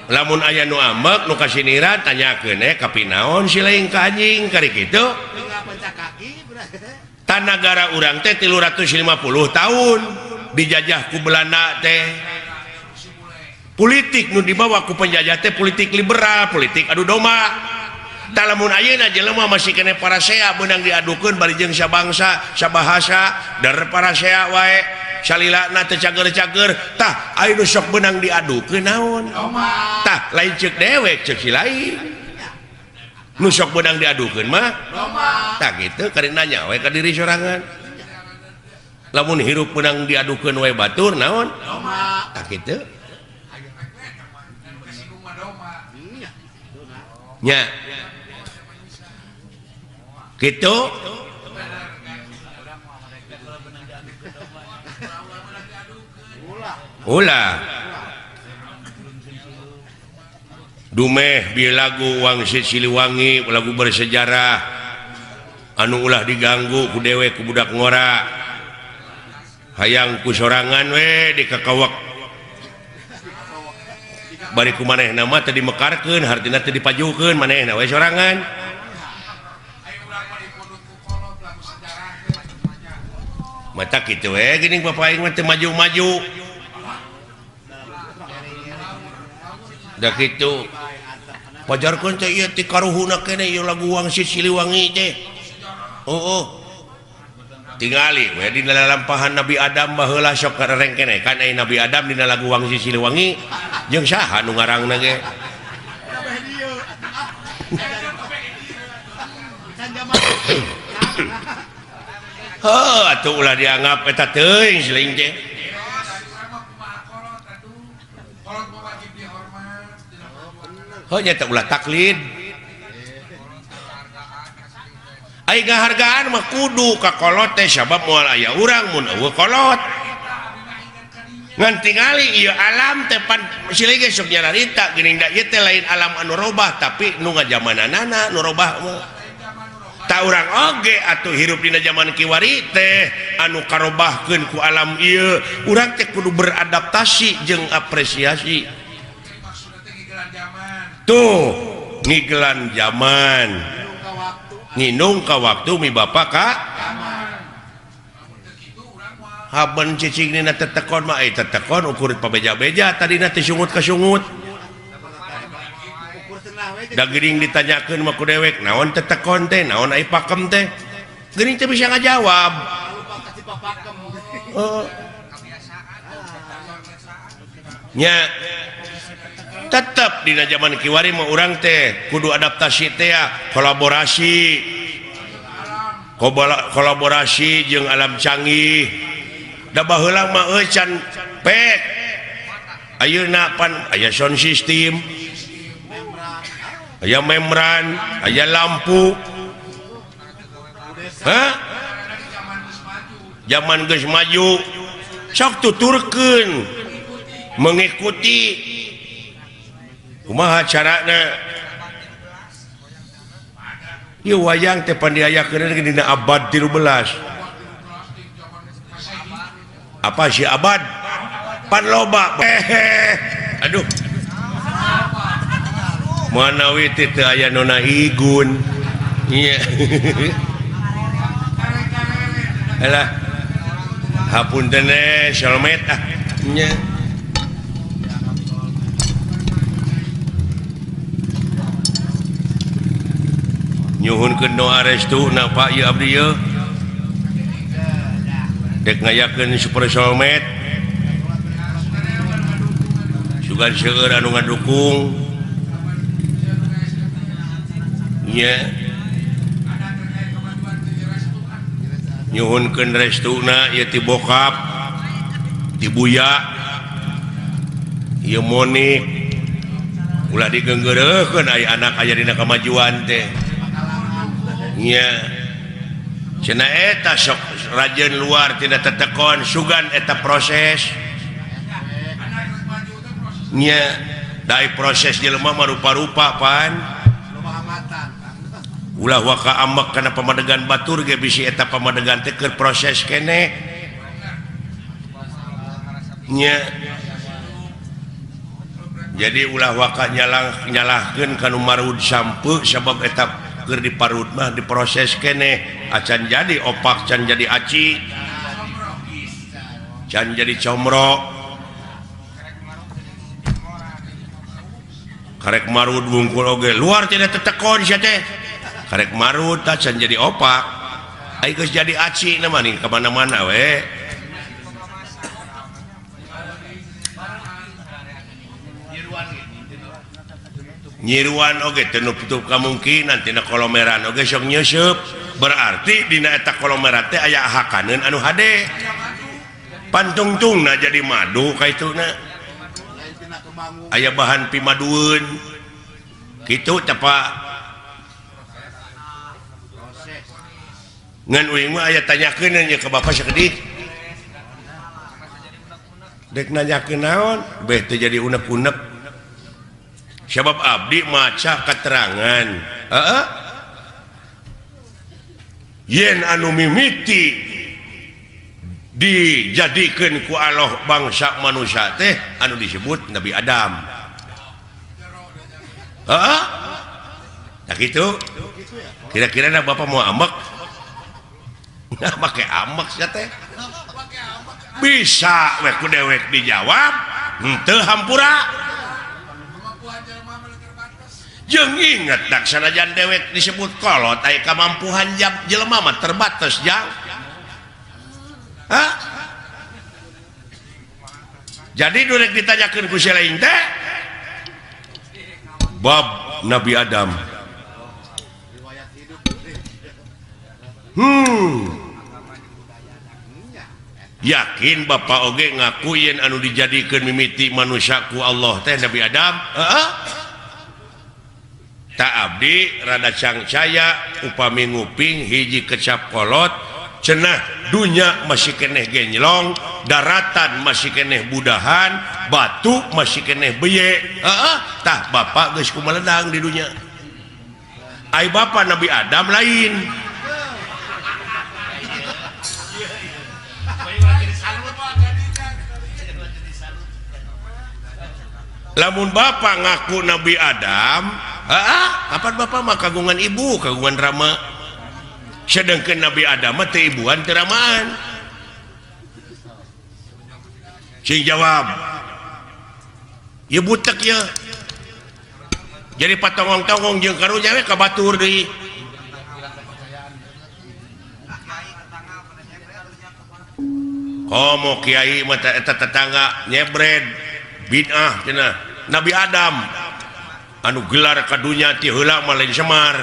S1: lamun aya nu ambek nu kasiniran tanyakeun kapinaon si lain ka anjing kari kitu tan nagara urang teh 350 tahun dijajah ku Belanda teh politik nu dibawa ku penjajah teh politik liberal politik adu domba da lamun ayeuna jelema masih kene parasea beunang diadukeun bari jeung sabangsa sabahasa dar parasea wae salilana teh cager-cager tah aya nu sok beunang diadukeun naon tah lain ceuk dewek ceuk si lain nu sok beunang diadukeun mah tah kitu kari nanya we ka diri sorangan lamun hirup beunang diadukeun we batur naon tah kitu nya kitu ulah dumeh bieu lagu Wangsit Siliwangi lagu bersejarah anu ulah diganggu ku dewek ku budak ngora hayang ku sorangan we dikakawak bari ku manehna mah teu dimekarkeun hartina teu dipajukeun manehna we sorangan mata kitu we geuning bapak aing mah teu maju-maju da kitu pajarkeun teh ieu ti karuhuna keneh ieu lagu Wangsit Siliwangi teh tingali we dina lalampahan Nabi Adam baheula sok karereng keneh kan aya Nabi Adam dina lagu Wangsit Siliwangi jeung saha nu ngarangna ge atuh ulah dianggap eta teuing siling teh nyata ulah taklid ai ngahargaan mah kudu ka kolot teh sabab moal aya urang mun eueuh kolot ngan tingali ieu alam teh pan silih ge sok nyararita geuning da ieu teh lain alam anu robah tapi nu ngajamananana nu robah mah ta urang oge atuh hirup dina zaman kiwari teh anu karobahkeun ku alam ieu urang teh kudu beradaptasi jeung apresiasi tuh ngigelan zaman nginung ka waktu mi bapak ka haben cicing dina tetekon mah tetekon ukur pabeja-beja tadina teh sungut ka sungut da geuning ditanyakeun mah ku dewek naon tetekon teh naon ai pakem teh geuning teh bisa ngajawab nya tetap dina zaman kiwari mah urang teh kudu adaptasi teh kolaborasi jeung alam canggih da baheula mah can pek ayeuna pan aya sound system aya membran aya lampu zaman geus maju sok tuturkeun mengikuti kumaha carana ieu wayang teh pan diayakeun dina abad 13 apa si abad pan loba aduh manawi teh teu aya nona igun nya alah hapunten solmet nya nyuhunkeun doa restu na Pak ieu abdi ieu dek ngayakeun super solmet juga seueur anu ngadukung nya nyuhunkeun restuna ieu ti bokap ti buya ieu monik ulah digeunggeureukkeun aya anak aya dina kamajuan teh nya cenah eta sok rajeun luar tina tetekon sugan eta proses nya dai proses jelema mah rupa-rupa pan ulah waka amek kana pamadegan batur ge bisi eta pamadegan teh keur proses keneh nya jadi ulah waka nyalahkeun kanu marud sampeu sabab eta keur diparut mah diproses keneh acan jadi opak can jadi aci can jadi comro karek marud wungkul oge luar tidak tetekon sia teh karek marud can jadi opak ai geus jadi aci na mah nih ka mana-mana we nyiruan oge teu nutup kamungkinan tina kolomeran oge sok nyeusup berarti dina eta kolomeran teh aya hakaneun anu hade pantungtungna jadi madu kaituna aya bahan pimadueun kitu teh Pak ngan uing mah aya tanyakeun nya ka Bapak sakedik dek nanyakeun naon beh teu jadi unek-unek sabab abdi maca keterangan yen anu mimiti dijadikeun ku Allah bangsa manusia teh anu disebut Nabi Adam nah gitu kira-kira Bapak mau amek nah make amek sia teh bisa we ku dewek dijawab henteu hampura jeung inget dak sanajan dewek disebut kolot aya kamampuhan jelema mah terbatas jang jadi durek ditanyakeun ku lain teh bab Nabi Adam yakin Bapak oge ngaku yen anu dijadikeun mimiti manusia ku Allah teh Nabi Adam tak abdi rada cangcaya upami nguping hiji kecap kolot cenah dunya masih keneh genylong daratan masih keneh budahan batu masih keneh beye tah Bapak geus kumeledang di dunya ai Bapak Nabi Adam lain lamun Bapak ngaku Nabi Adam apa Bapak mah kagungan ibu kagungan rama sedangkan Nabi Adam mah teu ibuan teu ramaan sing jawab ieu butek ya jadi patongong-tongong jeung karunya we ka batur deui komo kiai mah eta tetangga nyebred bid'ah cenah Nabi Adam anu gelar kadunya ti heula mah lain Semar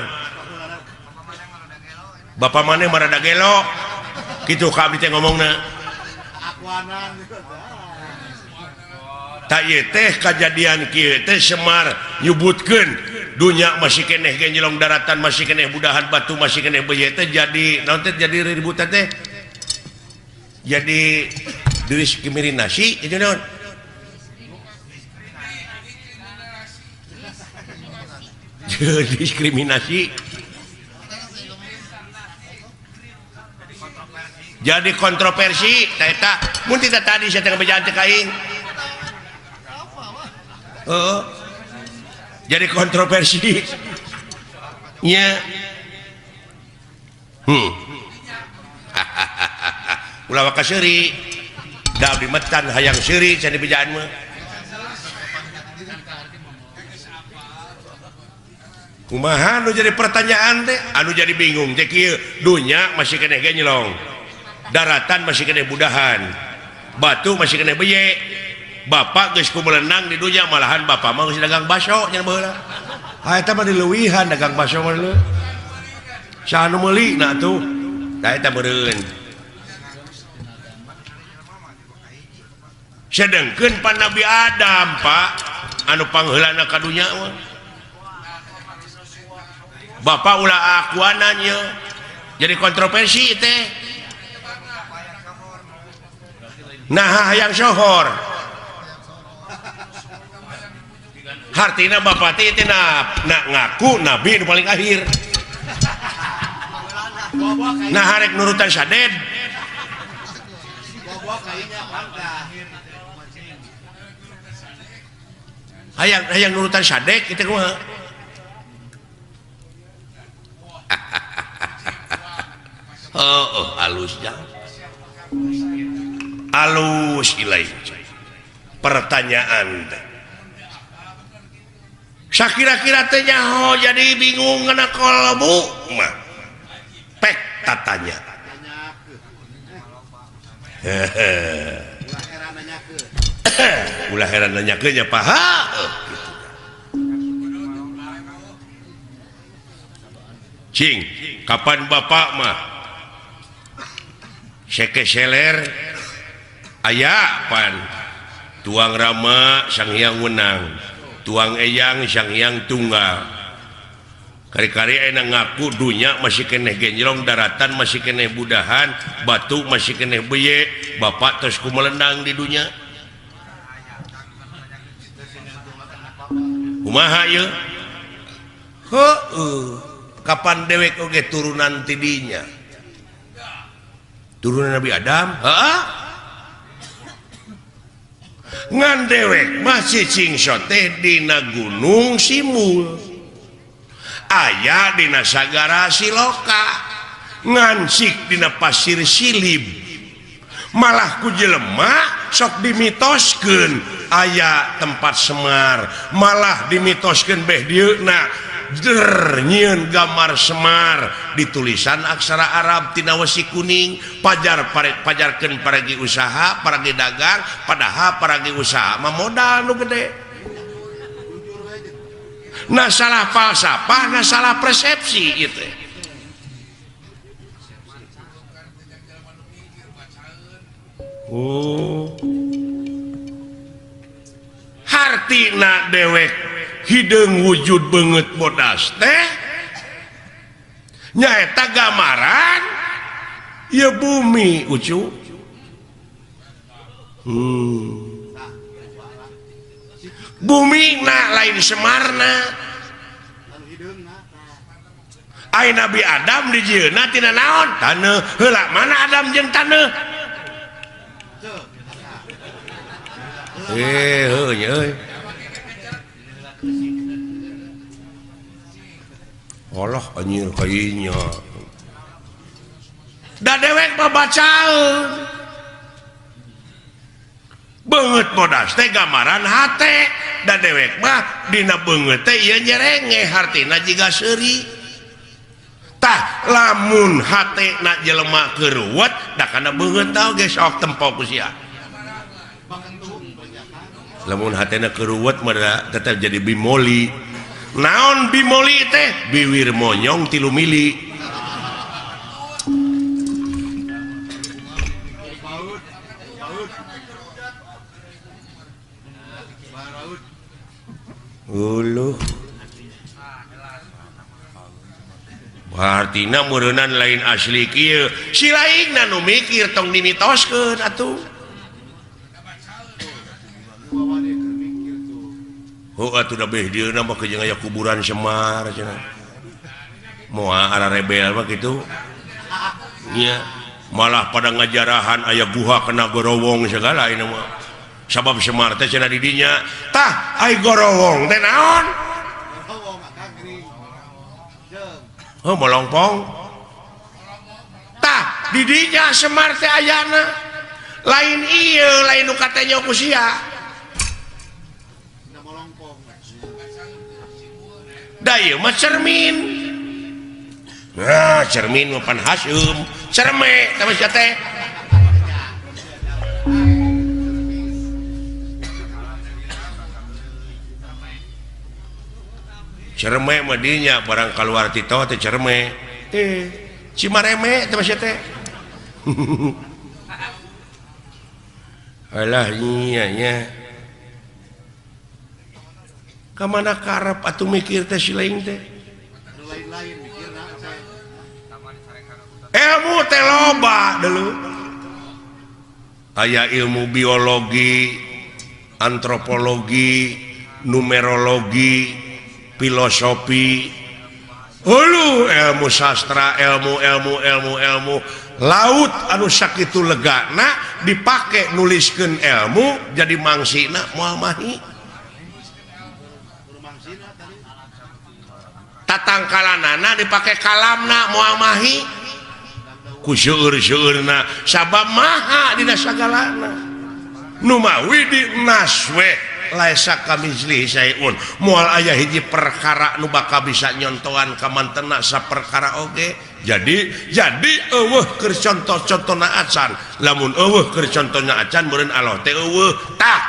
S1: Bapak maneh marada gelo kitu ka abdi teh ngomongna ta ieu teh kajadian kieu teh Semar nyebutkeun dunya masih keneh genjelong daratan masih keneh budahan batu masih keneh beye teh jadi naon teh jadi ributan teh jadi diskriminasi itu naon diskriminasi jadi kontroversi eta mun tidak tadi saya tengah bejaan teh kaing jadi kontroversi nya ulah waka seuri da abdi metan hayang seuri can dibejaan mah kumaha anu jadi pertanyaan teh anu jadi bingung teh kieu dunya masih keneh genylong daratan masih keneh budahan batu masih keneh beye Bapak geus kumelenang di dunya malahan bapak mah geus dagang baso nya baheula. Eta mah dileuwihan dagang baso mah leuh. Saha nu meuli na tuh. Da eta meureun. Sedengkeun pan Nabi Adam, Pak, anu pangheulana ka dunya mah. Bapak ulah akuananya. Jadi kontroversi teh. Nah, hayang sohor. Hartina bapak teh ngaku nabi nu paling akhir. Nah, harek nurutan saded. Hayang nurutan sadek kita kumaha? Halus jang. Halus ilaih. Pertanyaan. Sakira-kira teh nyaho jadi bingung ngana kolbu mah. Pek tatanya. Ulah heran nanyakeun nya paha. Cing, kapan bapak mah seke seler aya pan tuang rama sang hyang wenang, tuang eyang sang hyang tunggal. Kari-kari enak ngaku dunya masih keneh genjrong, daratan masih keneh budahan, batu masih keneh beye, bapak terus kumelendang di dunya. Kumaha ieu? Kapan dewek oge turunan tidinya? Turunan Nabi Adam? Heeh. Ngan dewek masih cingso teh dina Gunung Simul. Aya dina Sagara Siloka. Ngansik dina Pasir Silib. Malah ku jelema sok dimitoskeun aya tempat Semar, malah dimitoskeun beh dieuna nyieun gambar Semar di tulisan aksara Arab tina wesi kuning, pajarkeun paragi usaha, paragi dagang, padahal paragi usaha mah modal nu gede. Nah salah falsafah, nah salah persepsi itu. Hartina dewek hideung wujud banget bodas teh nyaeta gambaran ya bumi ucu. Bumi na lain Semarna. Ai Nabi Adam dijieuna tina naon? Taneuh. Heula mana Adam jeung taneuh? Euy. Allah anjir kayaknya. Da dewek babacaeun. Beungeut bodas teh gambaran hate, da dewek mah dina beungeut teh ieu nyerenge hartina jiga seuri. Tah lamun hatena jelema keuruwet da kana beungeut tah ge sok tempo ku sia. Lamun hatena keuruwet mah tetep jadi bimoli. Naon bimoli teh? Biwir monyong 3 mili. Uluh. Artina meureunnan lain asli kieu. Si laingna nu mikir tong dimitoskeun atuh. Atuh da beh dieuna mah kejeung aya kuburan Semar cenah. Moal ara rebel mah kitu. Nya, malah pada ngajarahan aya guha kena gorowong segala ini mah. Sabab Semar teh cenah di dinya, tah ai gorowong teh naon? Molongpong. Tah di dinya Semar teh ayana. Lain ieu, lain nu katanya ku sia. Daya mah cermin. Nah, cermin mah pan Hasyum, cerme sama sia teh. cerme madinya barang keluar tito teh cerme Cimareme teh masih teh alah nya kamana karep atuh mikir teh sileing teh ilmu teh loba dulu aya ilmu biologi antropologi numerologi filosofi ilmu sastra ilmu laut anu sakitu legana dipake nuliskeun ilmu jadi mangsina moal mahi tatangkalanana dipake kalamna moal mahi ku seueur-seueurna sabab maha dina sagalana nu mawi di naswe laisa kamizli sayun moal aya hiji perkara nu bakal bisa nyontohan ka mantena saperkara oge jadi eueuh keur contoh-contohna acan lamun eueuh keur contohna acan meureun Allah teh eueuh tah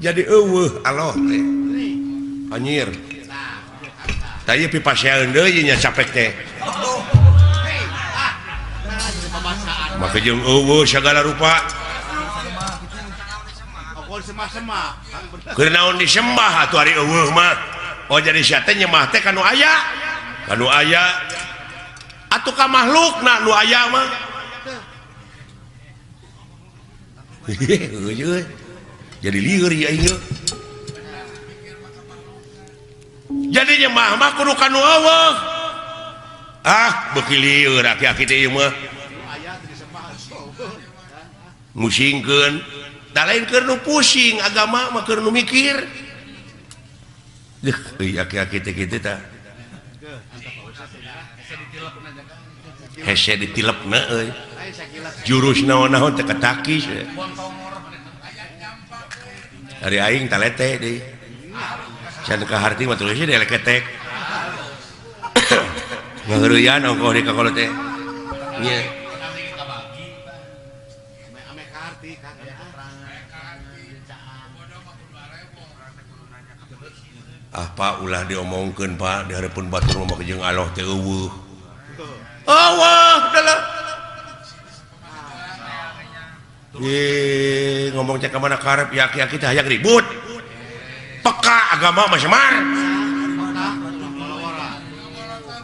S1: jadi eueuh Allah teh anjir tah ieu pipaseun deui nya capek teh maka jeung eueuh sagala rupa keur naon disembah atuh ari eueuh mah oh jadi sia teh nyembah teh kanu aya atuh ka makhlukna nu aya mah jadi lieur ya ieu jadi nyembah mah kudu kanu eueuh beuki lieur aki-aki teh ieu mah musingkeun da lain keur nu pusing agama mah keur nu mikir aki-aki teh kitu tah hese ditilepna euy jurus naon-naon teh katakis ari aing talete deui can ka harti mah tulis deui leketek ngaheureuyan ongkoh di kakolo teh nya Pak ulah diomongkeun Pak di hareupeun batur mah jeung Allah teh eueuh dalah ngomong cek ka mana karep yaki-yaki teh hayang ribut peka agama mah semar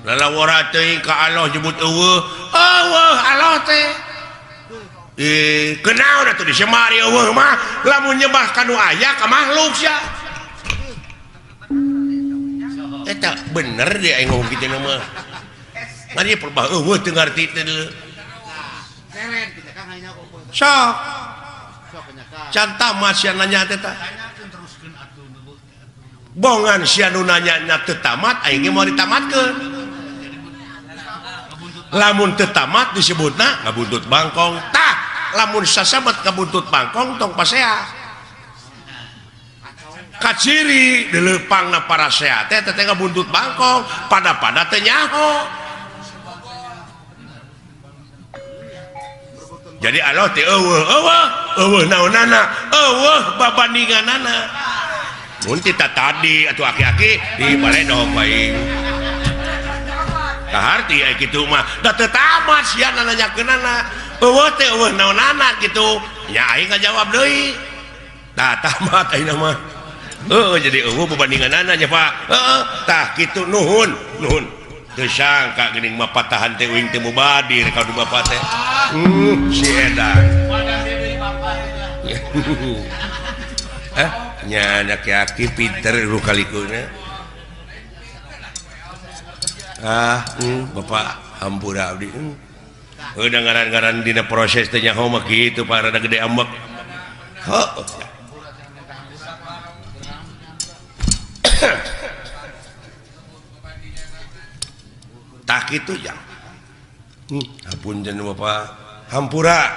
S1: lalawara teh ka Allah nyebut eueuh Allah teh kenaon atuh disemari eueuh mah lamun nyembah kanu aya ka makhluk sia eta bener dia aing ngomong kitu mah ngan ieu perbah eueuh teu ngarti teh sok can tamat sia nanya teh tah bongan sia nu nanya teu tamat aing ge moal ditamatkeun lamun teu tamat disebutna ngabuntut bangkong tah lamun sasabat ngabuntut bangkong tong pasea kaciri dilepangna para sehat teh ngabuntut bangkong pada teh nyaho jadi Allah teh eueuh naonana eueuh babandinganana mun kita tadi atuh aki-aki di baledog bae kaharti aya kitu mah da teu tamat sia nanyakeunana eueuh teh eueuh naonana kitu nya aing ngajawab deui tah tamat ayeuna mah jadi eueuh babandinganana nya Pak tah kitu nuhun teu sangka geuning mah patahan teh uing teu mubadir ka Bapak teh si edan nya aki-aki pinter lu kalikuna Bapak hampura abdi udah ngaran-ngaran dina proses teh nyaho mah kitu Pak rada gede ambek tak itu ya apunten Bapak hampura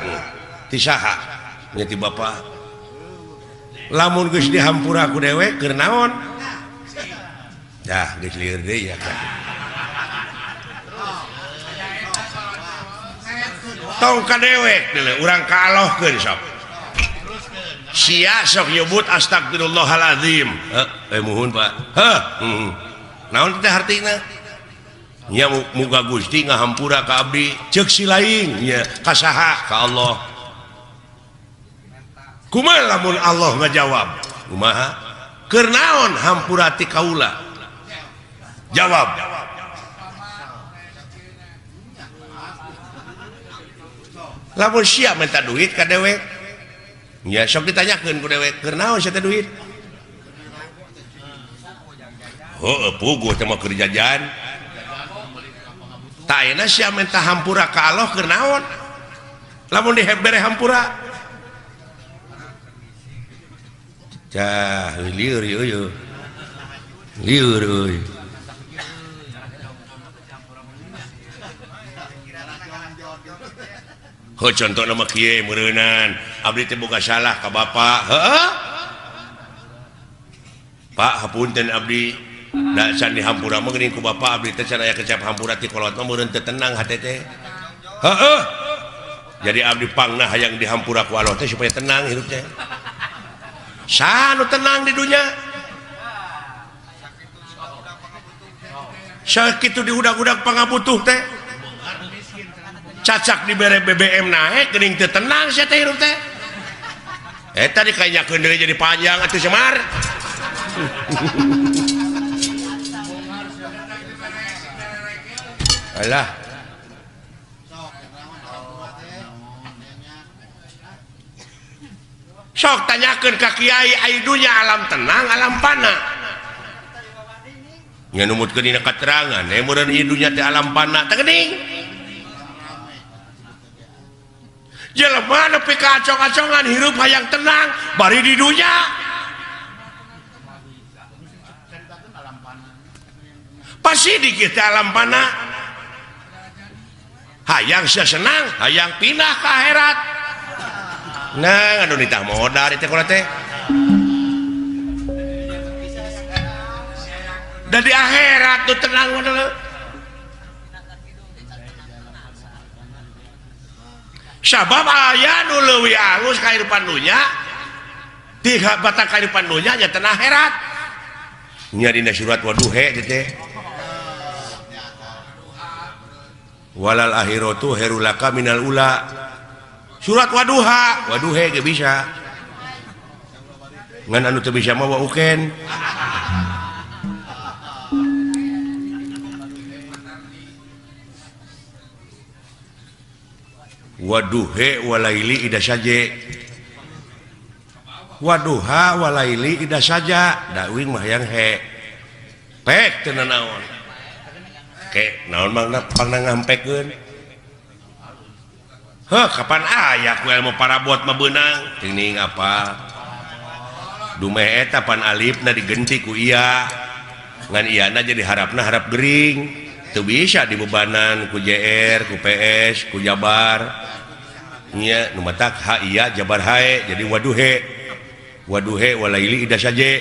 S1: ti saha nya ti Bapak lamun geus dihampura ku dewek keur naon dah geus lieur deui ya kan tong ka dewek urang kalohkeun sok
S2: sia sok nyebut astagfirullahaladzim muhun Pak naon teh hartina nya muga Gusti ngahampura ka abdi ceuk si lain nya ka saha ka Allah kumaha lamun Allah ngajawab kumaha keur naon hampura ti kaula jawab lamun sia minta duit ka dewek ya sok ditanyakeun ku dewek keur naon sia teh duit puguh teh mah keur jajan ta ayeuna sia minta hampura ka Allah keur naon lamun dibere hampura cah lieur ieu lieur euy contoh nama kieu meureunnan abdi teh boga salah ka bapak heuh Pak hapunten abdi da can dihampura mah geuning ku bapak abdi teh can aya kecap hampura ti kolot mah meureun teu tenang hate teh heuh jadi abdi pangna hayang dihampura ku Allah teh supaya tenang hirup teh sanu tenang di dunya sakitu diudag-udag pangabutuh teh cacak dibere BBM naik geuning teu tenang sia teh hirup teh eta dikainyakeun deui jadi panjang atuh Semar alah sok tanyakeun ka kiai ai dunya alam tenang alam pana nya numutkeun dina katerangan meureun ieu dunya teh alam pana teh geuning jelema nepi ka acong-acongan hirup hayang tenang bari di dunya pasti dikit alam pana hayang sia senang hayang pindah ke akhirat nah anu nitah modal teh kula teh da di akhirat tuh tenang bener sabab aya nu leuwih alus kahirupan dunya ti batak kahirupan dunya nya teu akhirat nya dina surat Waduhe teh walal akhiratu herulaka minal ula surat Waduhe ge bisa ngan anu teu bisa mah wauken Waduhe walaili ida saja Waduha walaili ida saja dawing mah yang he pek teu naon ke naon mangna pangna ngampekeun heuh kapan aya ku ilmu parabot mah beunang teuing apa dumeh eta pan alifna digenti ku iya ngan iyana jadi harapna harap gering teu bisa dibebanan ku JR ku PS ku Jabar nya nu matak ha iya Jabar hae jadi Waduhe walaili ida saja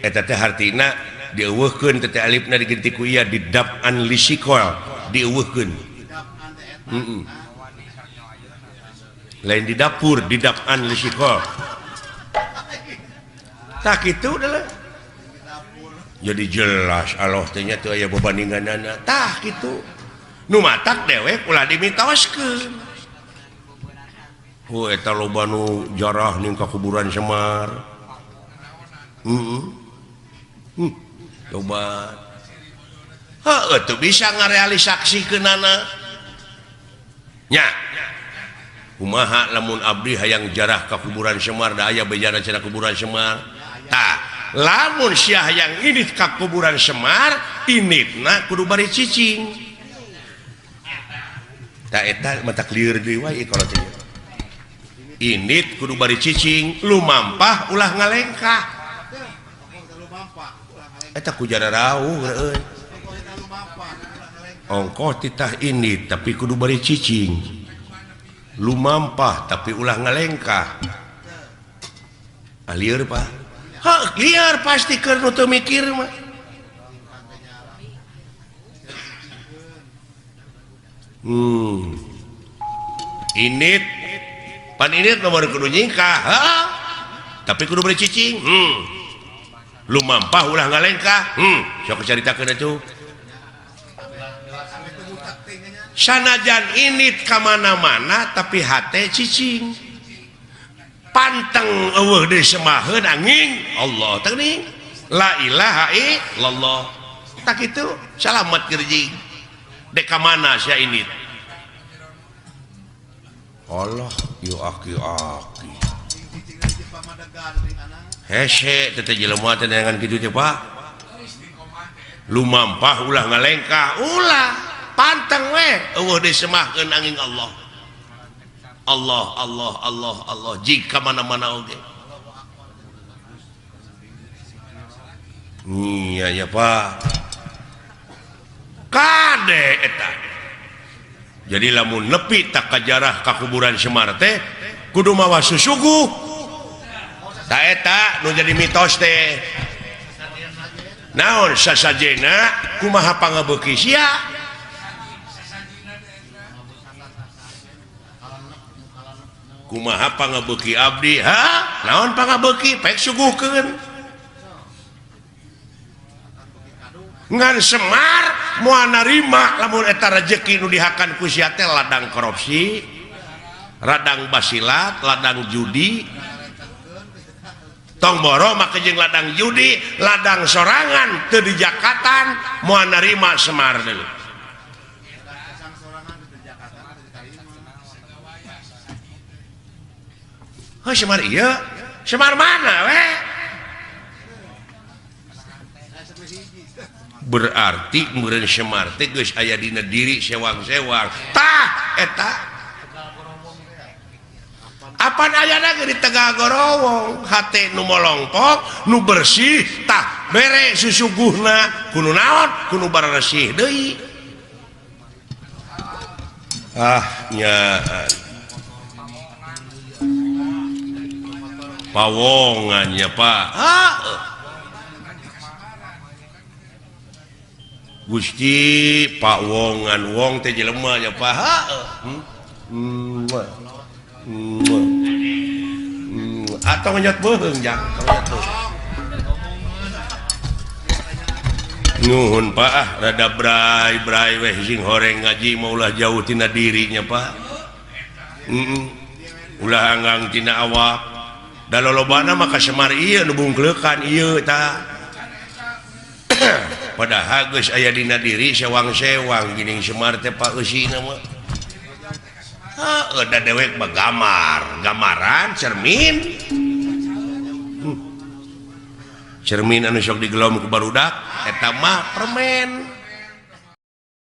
S2: eta teh hartina dieuweuhkeun teh alifna digenti ku iya didab'an lisikol dieuweuhkeun lain di dapur didab'an lisikol tak kitu udah jadi jelas Allah teh nya teu aya babandinganana tah kitu nu matak dewek ulah dimitoskeun eta loba nu jarah ning ka kuburan Semar coba teu bisa ngarealisasikeunana nya kumaha lamun abdi hayang jarah ka kuburan Semar da aya bejana cenah kuburan Semar tah lamun sia hayang init ka kuburan Semar initna kudu bari cicing tah eta mata clear deui wae kalau teh init kudu bari cicing lumampah ulah ngalengkah eta ku jara rawuh euy ongkoh titah init tapi kudu bari cicing lumampah tapi ulah ngalengkah lieur Pak lieur pasti keur nu teu mikir mah init pan init nomor kudu nyingkah tapi kudu beri cicing lumampah ulah ngalengkah sok caritakeun atuh sanajan init kamana-mana tapi hate cicing panteng eueuh deui semaheun angin Allah teuing la ilaha illallah tak kitu salamet kerjing dek kamana sia init Allah yo aki-aki hese teh jelema teh dengan kitu teh Pak lumampah ulah ngalengkah ulah panteng we eueuh deui semahkeun angin Allah Allah Allah Allah Allah jika mana-mana oge iya ya Pak kade eta jadi lamun nepi tak kajarah ka kuburan Semar teh kudu mawa susuguh ta eta nu jadi mitos teh naon sasajena kumaha pangabeuki sia kumaha pangabeuki abdi naon pangabeuki pek suguhkeun ngan Semar moal narima lamun eta rezeki nu dihakan ku sia teh ladang korupsi ladang basilat ladang judi tong boro make jeung ladang judi ladang sorangan teu di jakatan moal narima Semar deui Semar ieu Semar mana we berarti meureun Semar teh geus aya dina diri sewang-sewang tah eta apan ayana di Tegal Gorowong hate nu molongpok nu bersih tah bere susuguhna kudu naon kudu bararesih deui nyaan pawongannya Pak Gusti Pak Wongan wong teh jelema nya Pak atau ngejat beheung jang nuhun Pak rada brai-brai weh sing horeng ngaji maulah jauh tina dirinya Pak ulah anggang tina awak da lolobana maka Semar ieu nu bungkleukan ieu tah padahal geus aya dina diri sewang-sewang geuning Semar teh Pak eusina mah da dewek mah gamaran cermin anu sok digelom ku barudak eta mah permen